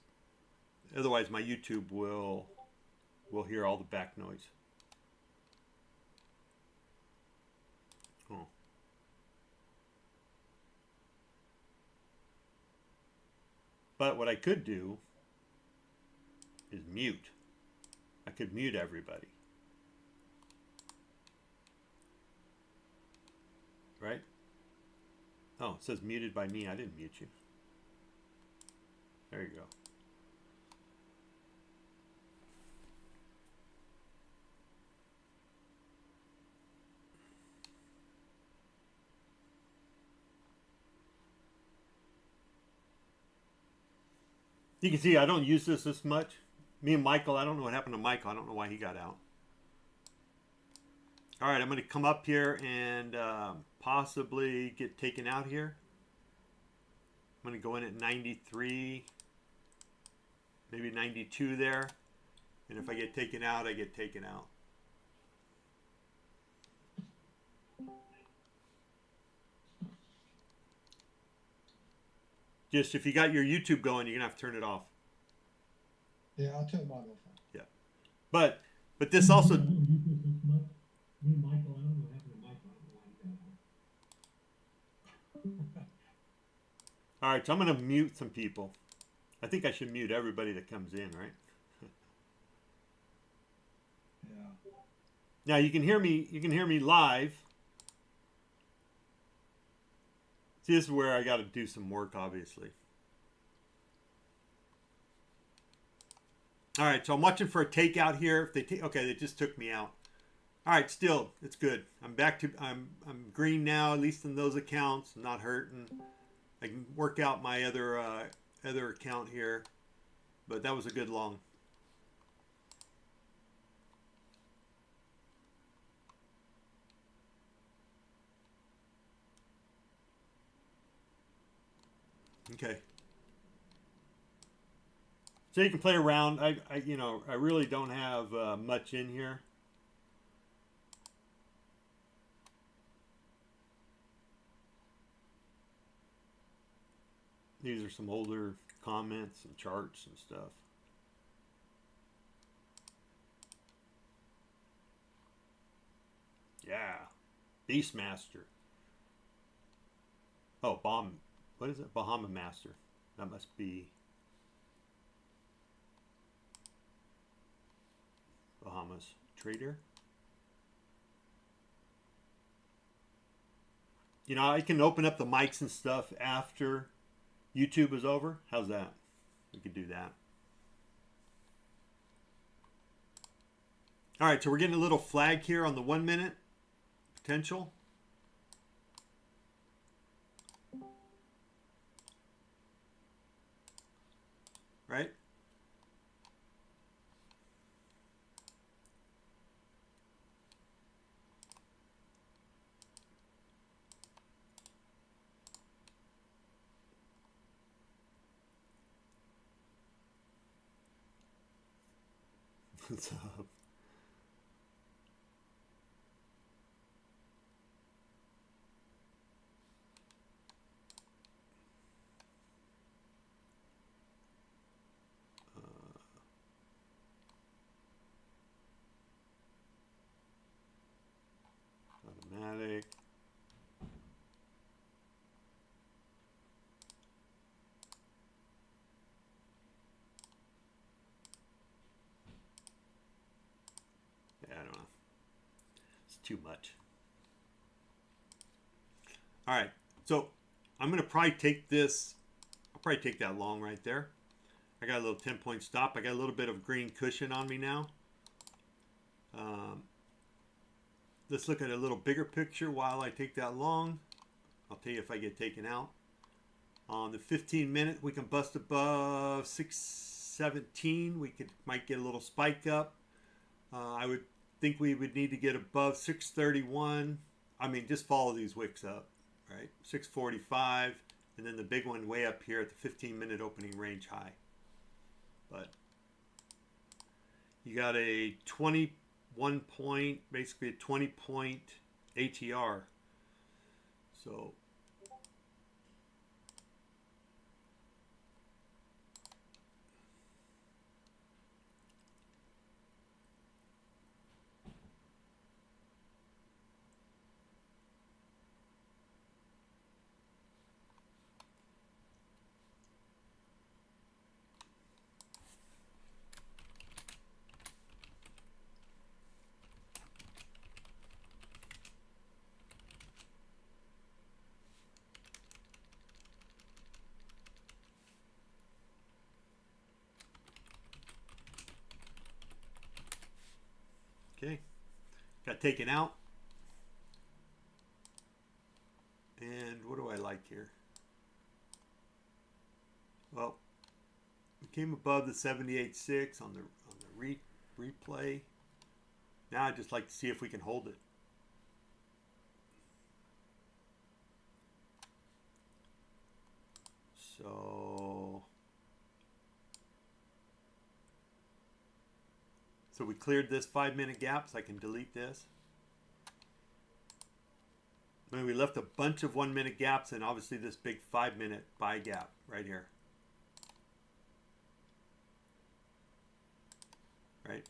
otherwise my YouTube will hear all the back noise. Oh. But what I could do is mute. I could mute everybody. Right? Oh, it says muted by me. I didn't mute you. There you go. You can see I don't use this much. Me and Michael, I don't know what happened to Michael. I don't know why he got out. All right, I'm going to come up here and possibly get taken out here. I'm going to go in at 93, maybe 92 there. And if I get taken out, I get taken out. Just if you got your YouTube going, you're going to have to turn it off. Yeah, I'll turn mine off. Yeah. But this also... Me and Michael, I don't know what happened to Michael. I don't know why he got out. All right, so I'm going to mute some people. I think I should mute everybody that comes in, right? Yeah. Now you can hear me live. See, this is where I got to do some work, obviously. All right, so I'm watching for a takeout here. If they take, okay, they just took me out. All right, still, it's good. I'm back to I'm green now, at least in those accounts. I'm not hurting. I can work out my other account here, but that was a good long. Okay. So you can play around. I really don't have much in here. These are some older comments and charts and stuff. Yeah. Beastmaster. Oh, what is it? Bahama Master. That must be Bahamas Trader. You know, I can open up the mics and stuff after YouTube is over. How's that? We could do that. All right, so we're getting a little flag here on the 1 minute potential. Right? What's up? Automatic. Yeah, I don't know. It's too much. All right, so I'm going to probably take this. I'll probably take that long right there. I got a little 10-point stop. I got a little bit of green cushion on me now. Let's look at a little bigger picture while I take that long. I'll tell you if I get taken out. On the 15-minute, we can bust above 617. We might get a little spike up. I would think we would need to get above 631. I mean, just follow these wicks up, right? 645, and then the big one way up here at the 15-minute opening range high. But you got a 21 point, basically a 20-point ATR. So okay, got taken out. And what do I like here? Well, we came above the 78.6 on the replay. Now I'd just like to see if we can hold it. So we cleared this 5-minute gap, so I can delete this. And we left a bunch of 1-minute gaps and obviously this big 5-minute buy gap right here. Right?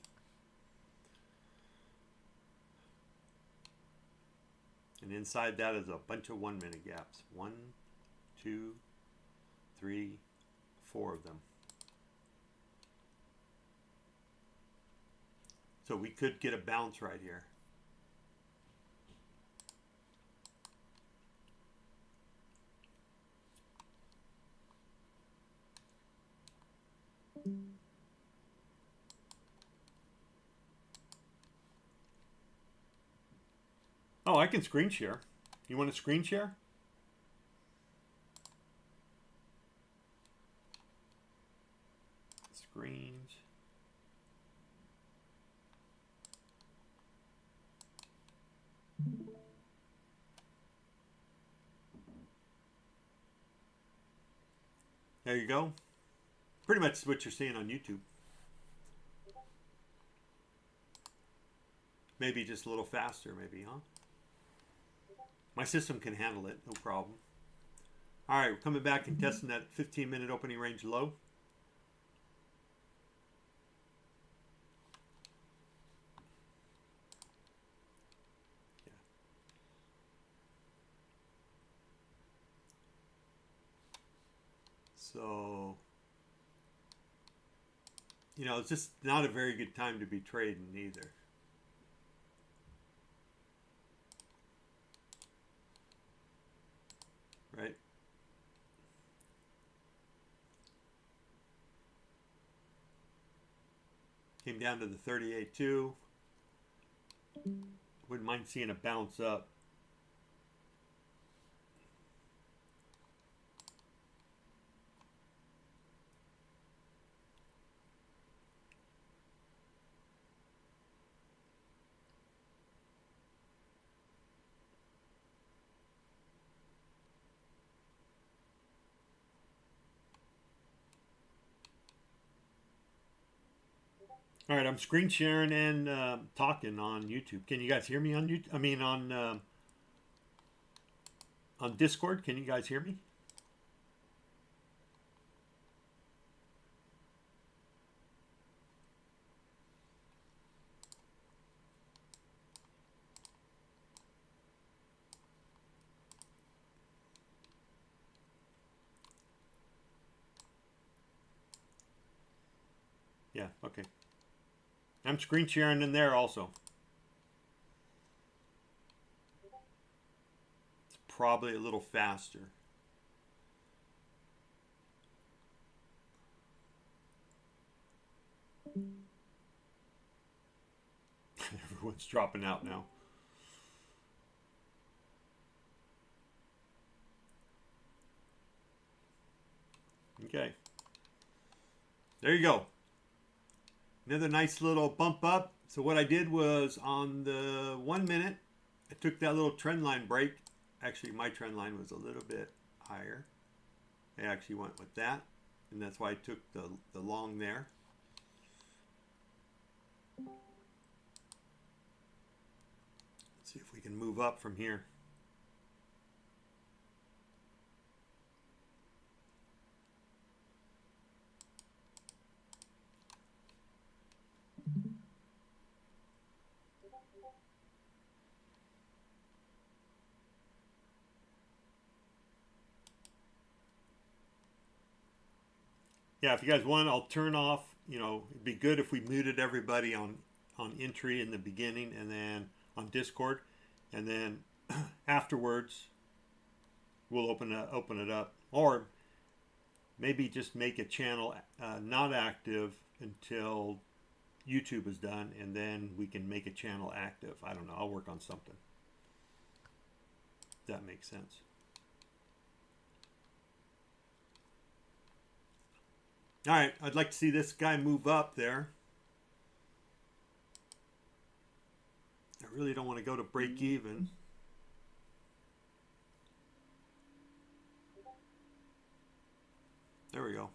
And inside that is a bunch of 1-minute gaps. 1, 2, 3, 4 of them. So we could get a bounce right here. Oh, I can screen share. You want to screen share? Screens. There you go. Pretty much what you're seeing on YouTube. Maybe just a little faster, maybe, huh? My system can handle it, no problem. All right, we're coming back and testing that 15-minute opening range low. Yeah. So, you know, it's just not a very good time to be trading either. Right? Came down to the 38.2. Wouldn't mind seeing a bounce up. All right, I'm screen sharing and talking on YouTube. Can you guys hear me on YouTube? I mean, on Discord. Can you guys hear me? Yeah. Okay. I'm screen sharing in there also. It's probably a little faster. Everyone's dropping out now. Okay. There you go. Another nice little bump up. So what I did was on the 1 minute, I took that little trend line break. Actually, my trend line was a little bit higher. I actually went with that. And that's why I took the long there. Let's see if we can move up from here. Yeah, if you guys want, I'll turn off, you know, it'd be good if we muted everybody on entry in the beginning and then on Discord. And then afterwards, we'll open it up. Or maybe just make a channel not active until YouTube is done, and then we can make a channel active. I don't know. I'll work on something. If that makes sense. All right, I'd like to see this guy move up there. I really don't want to go to break even. There we go.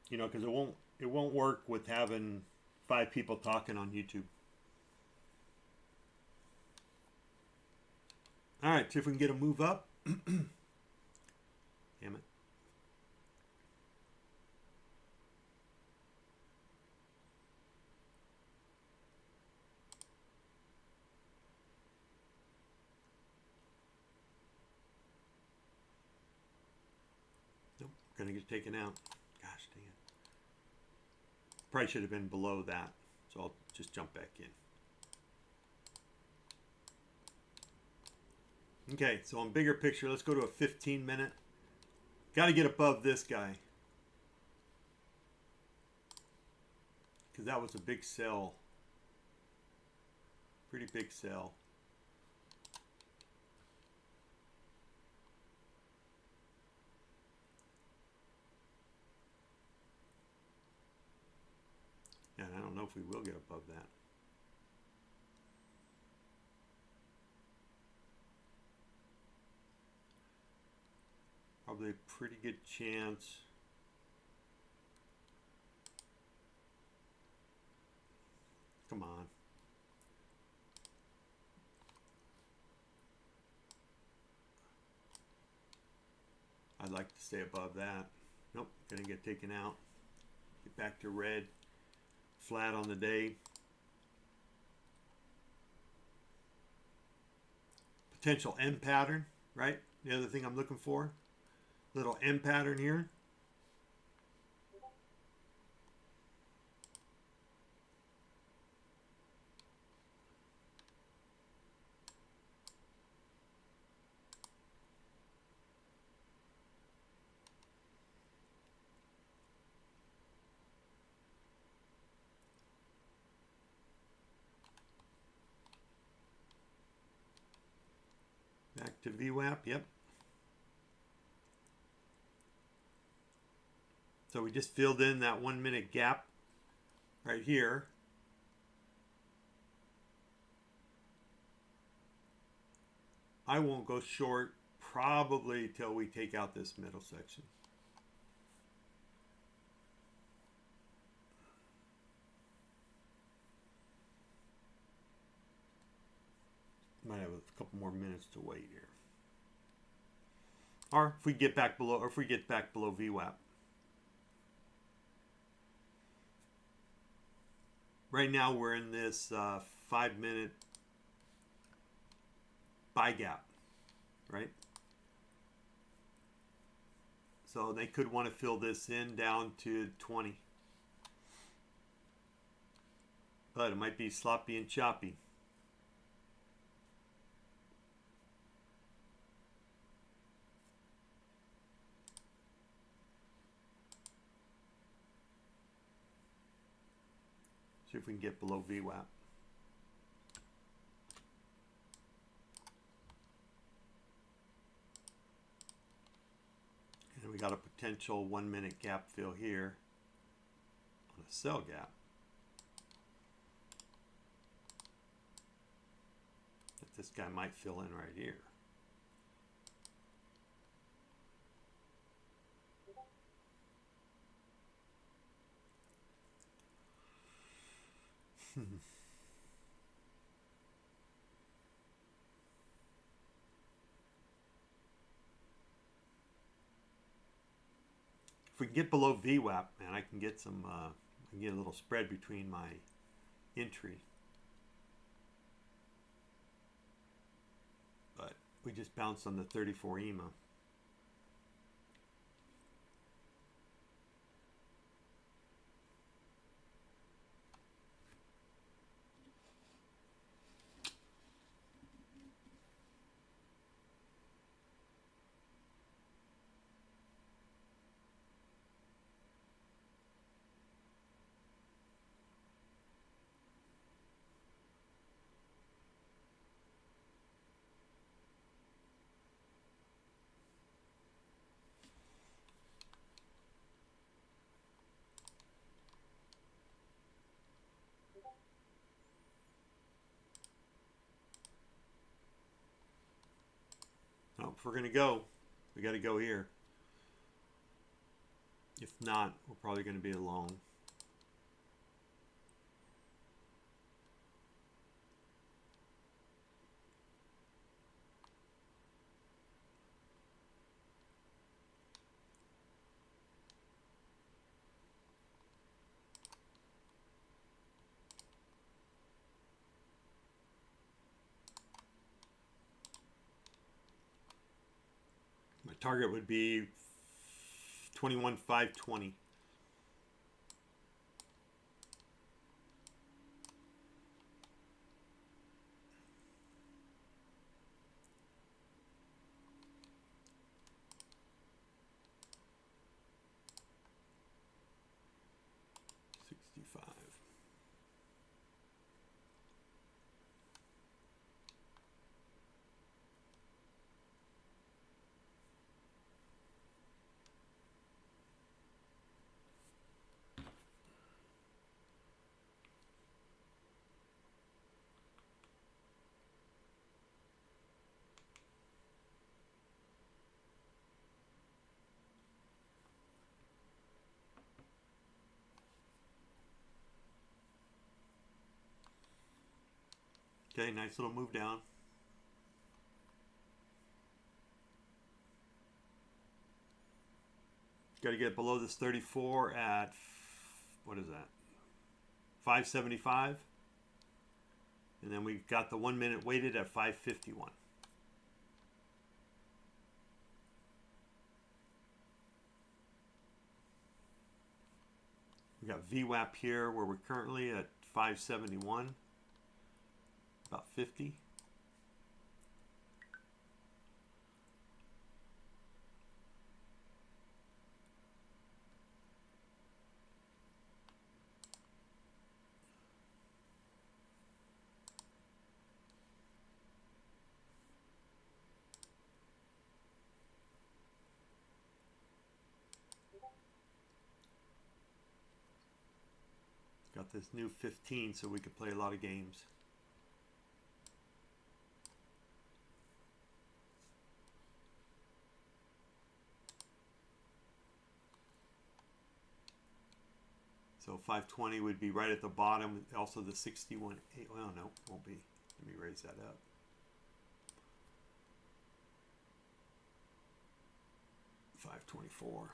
You know, because it won't work with having 5 people talking on YouTube. All right, see if we can get a move up. Damn it. Nope, gonna get taken out. Gosh dang it. Probably should have been below that. So I'll just jump back in. Okay, so on bigger picture, let's go to a 15-minute. Got to get above this guy. Because that was a big sell. Pretty big sell. And I don't know if we will get above that. actually a pretty good chance. Come on. I'd like to stay above that. Nope, gonna get taken out. Get back to red. Flat on the day. Potential M pattern, right? The other thing I'm looking for. Little M pattern here. Back to VWAP, yep. So we just filled in that 1 minute gap right here. I won't go short probably till we take out this middle section. Might have a couple more minutes to wait here. Or if we get back below, or if we get back below VWAP. Right now we're in this 5 minute buy gap, right? So they could want to fill this in down to 20. But it might be sloppy and choppy. See if we can get below VWAP. And we got a potential 1 minute gap fill here on a sell gap. That this guy might fill in right here. If we can get below VWAP, man, I can get some. I can get a little spread between my entry. But we just bounced on the 34 EMA. Oh, if we're going to go, we got to go here. If not, we're probably going to be long. My target would be 21,520. Okay, nice little move down. Got to get below this 34 at, what is that? 575. And then we've got the 1 minute weighted at 551. We got VWAP here where we're currently at 571, about 50. Got this new 15 so we could play a lot of games. So 520 would be right at the bottom. Also the 61. Well, no, won't be. Let me raise that up. $524.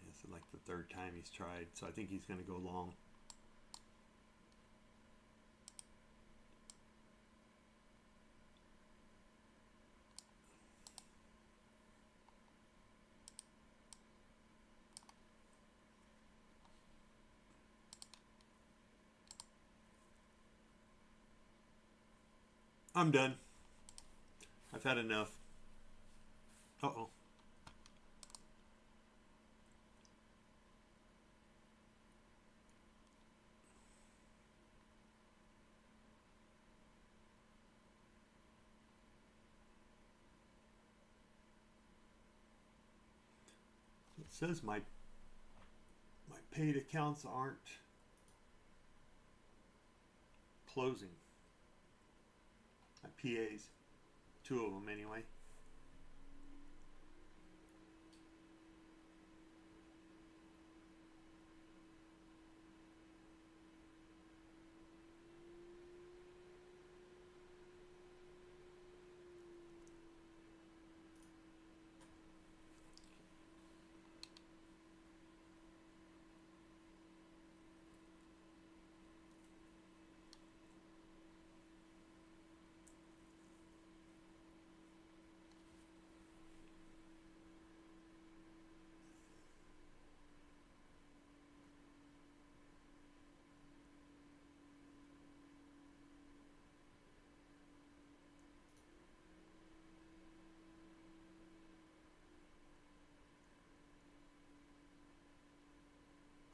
This is like the third time he's tried, so I think he's going to go long. I'm done. I've had enough. Uh-oh. It says my paid accounts aren't closing. My PAs, 2 of them anyway.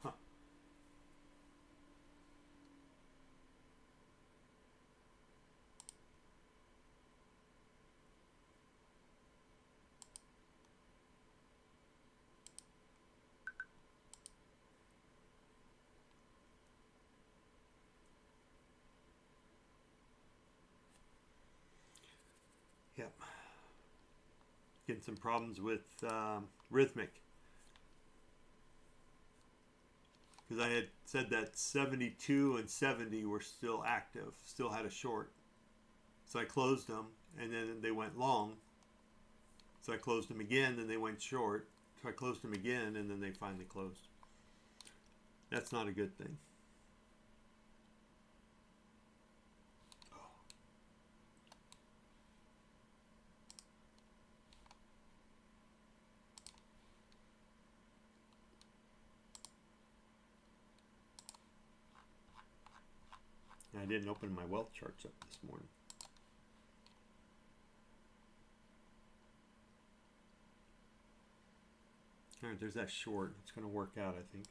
Huh. Yep. Getting some problems with Rhythmic. Because I had said that 72 and 70 were still active, still had a short. So I closed them, and then they went long. So I closed them again, then they went short. So I closed them again, and then they finally closed. That's not a good thing. didn't open my wealth charts up this morning. All right, there's that short. It's going to work out, I think.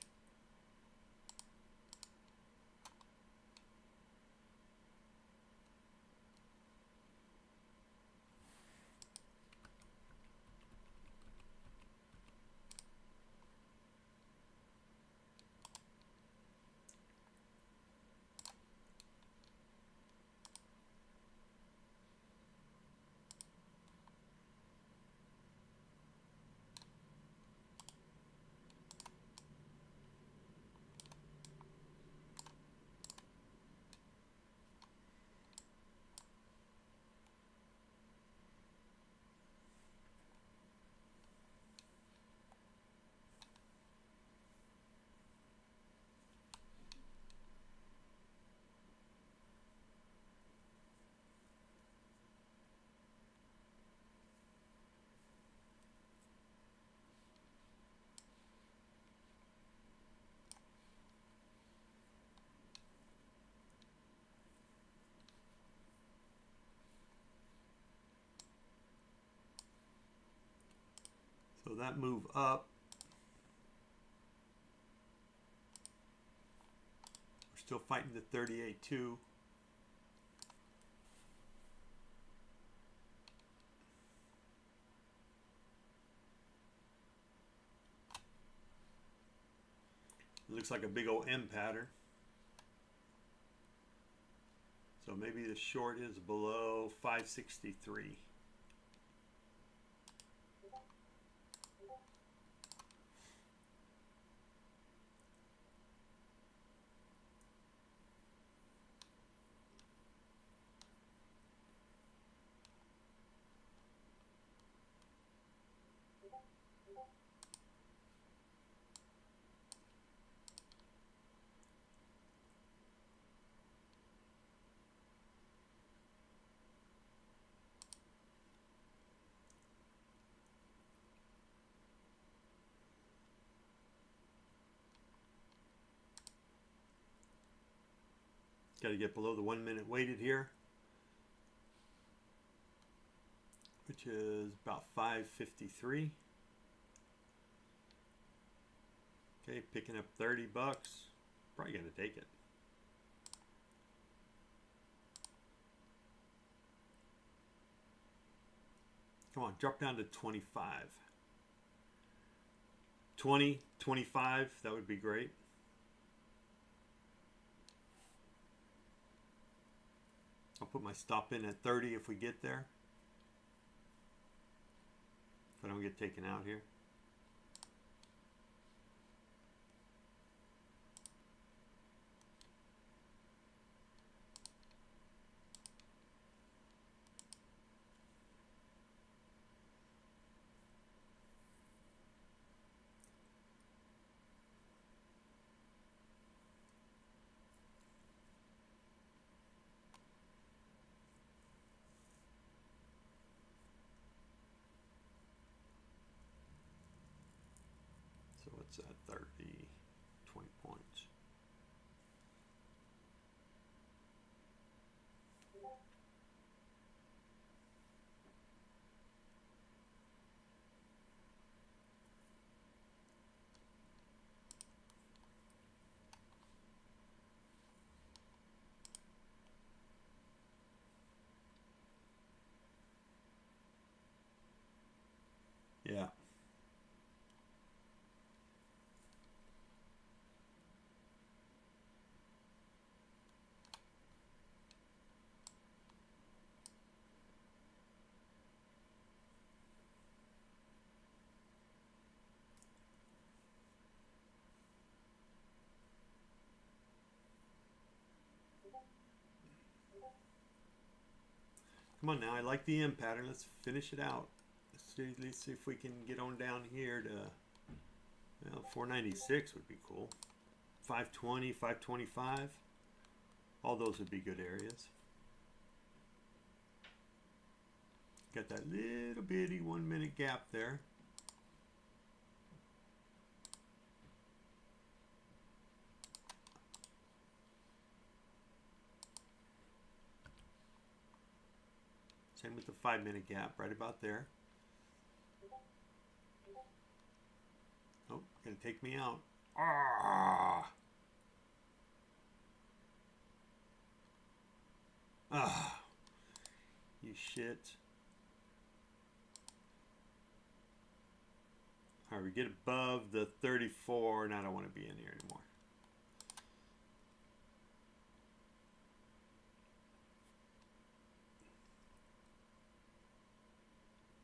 So that move up, we're still fighting the 38.2. It looks like a big old M pattern. So maybe the short is below 563. Got to get below the 1 minute weighted here, which is about 553. Okay, picking up 30 bucks. Probably gonna take it. Come on, drop down to 25. 20, 25, that would be great. I'll put my stop in at 30 if we get there. If I don't get taken out here. So what's that? 30, 20 points. Yeah. Come on now, I like the M pattern. Let's finish it out. Let's see if we can get on down here to, well, 496 would be cool. 520, 525. All those would be good areas. Got that little bitty 1 minute gap there. Same with the 5-minute gap, right about there. Oh, gonna take me out. Ah. Ah. You shit. All right, we get above the 34, and I don't want to be in here anymore.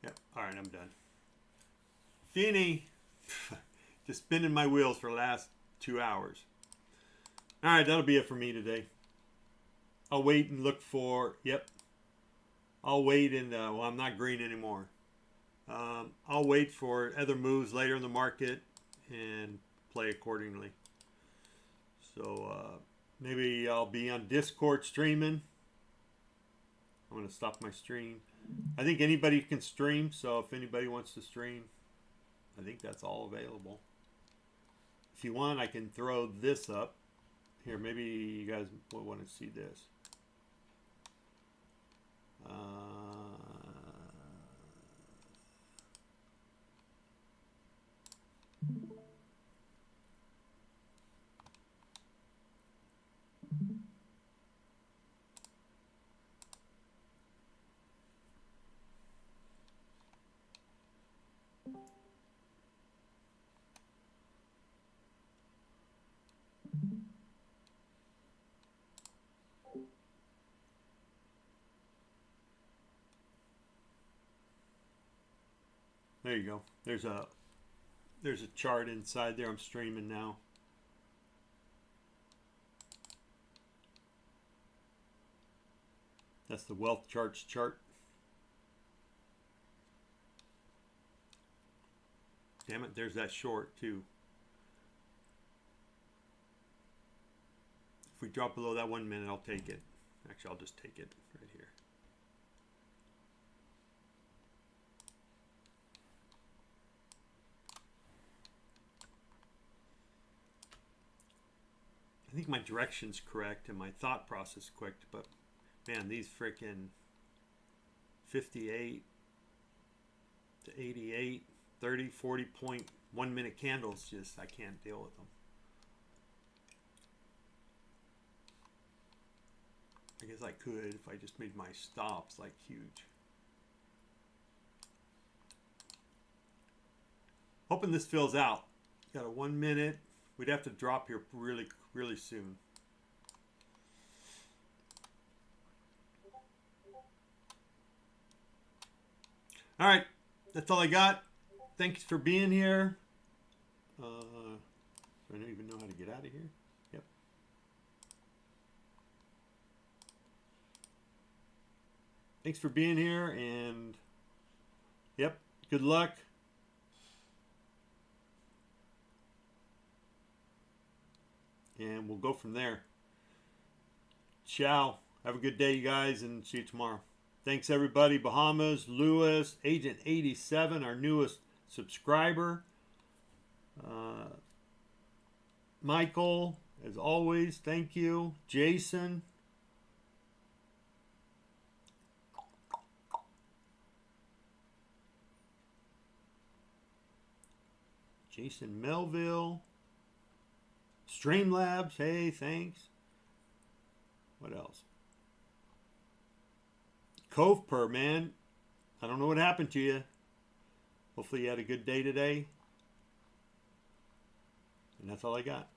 Yep, all right, I'm done. Feeny. Just spinning my wheels for the last 2 hours. All right, that'll be it for me today. I'll wait and look for, yep. I'll wait and, well, I'm not green anymore. I'll wait for other moves later in the market and play accordingly. So maybe I'll be on Discord streaming. I'm going to stop my stream. I think anybody can stream, so if anybody wants to stream, I think that's all available. If you want, I can throw this up. Here, maybe you guys will want to see this. There you go. There's a chart inside there. I'm streaming now. That's the wealth charts chart. Damn it, there's that short too. If we drop below that 1 minute, I'll take it. Actually, I'll just take it right here. I think my direction's correct and my thought process correct, but man, these freaking 58 to 88, 30, 40 point 1 minute candles, just I can't deal with them. I guess I could if I just made my stops like huge. Hoping this fills out. Got a 1 minute. We'd have to drop here really, really soon. All right, that's all I got. Thanks for being here. I don't even know how to get out of here. Yep. Thanks for being here, and yep, good luck. And we'll go from there. Ciao. Have a good day, you guys, and see you tomorrow. Thanks, everybody. Bahamas, Lewis, Agent 87, our newest subscriber. Michael, as always, thank you. Jason. Jason Melville. Streamlabs, hey, thanks. What else? Coveper, man. I don't know what happened to you. Hopefully you had a good day today. And that's all I got.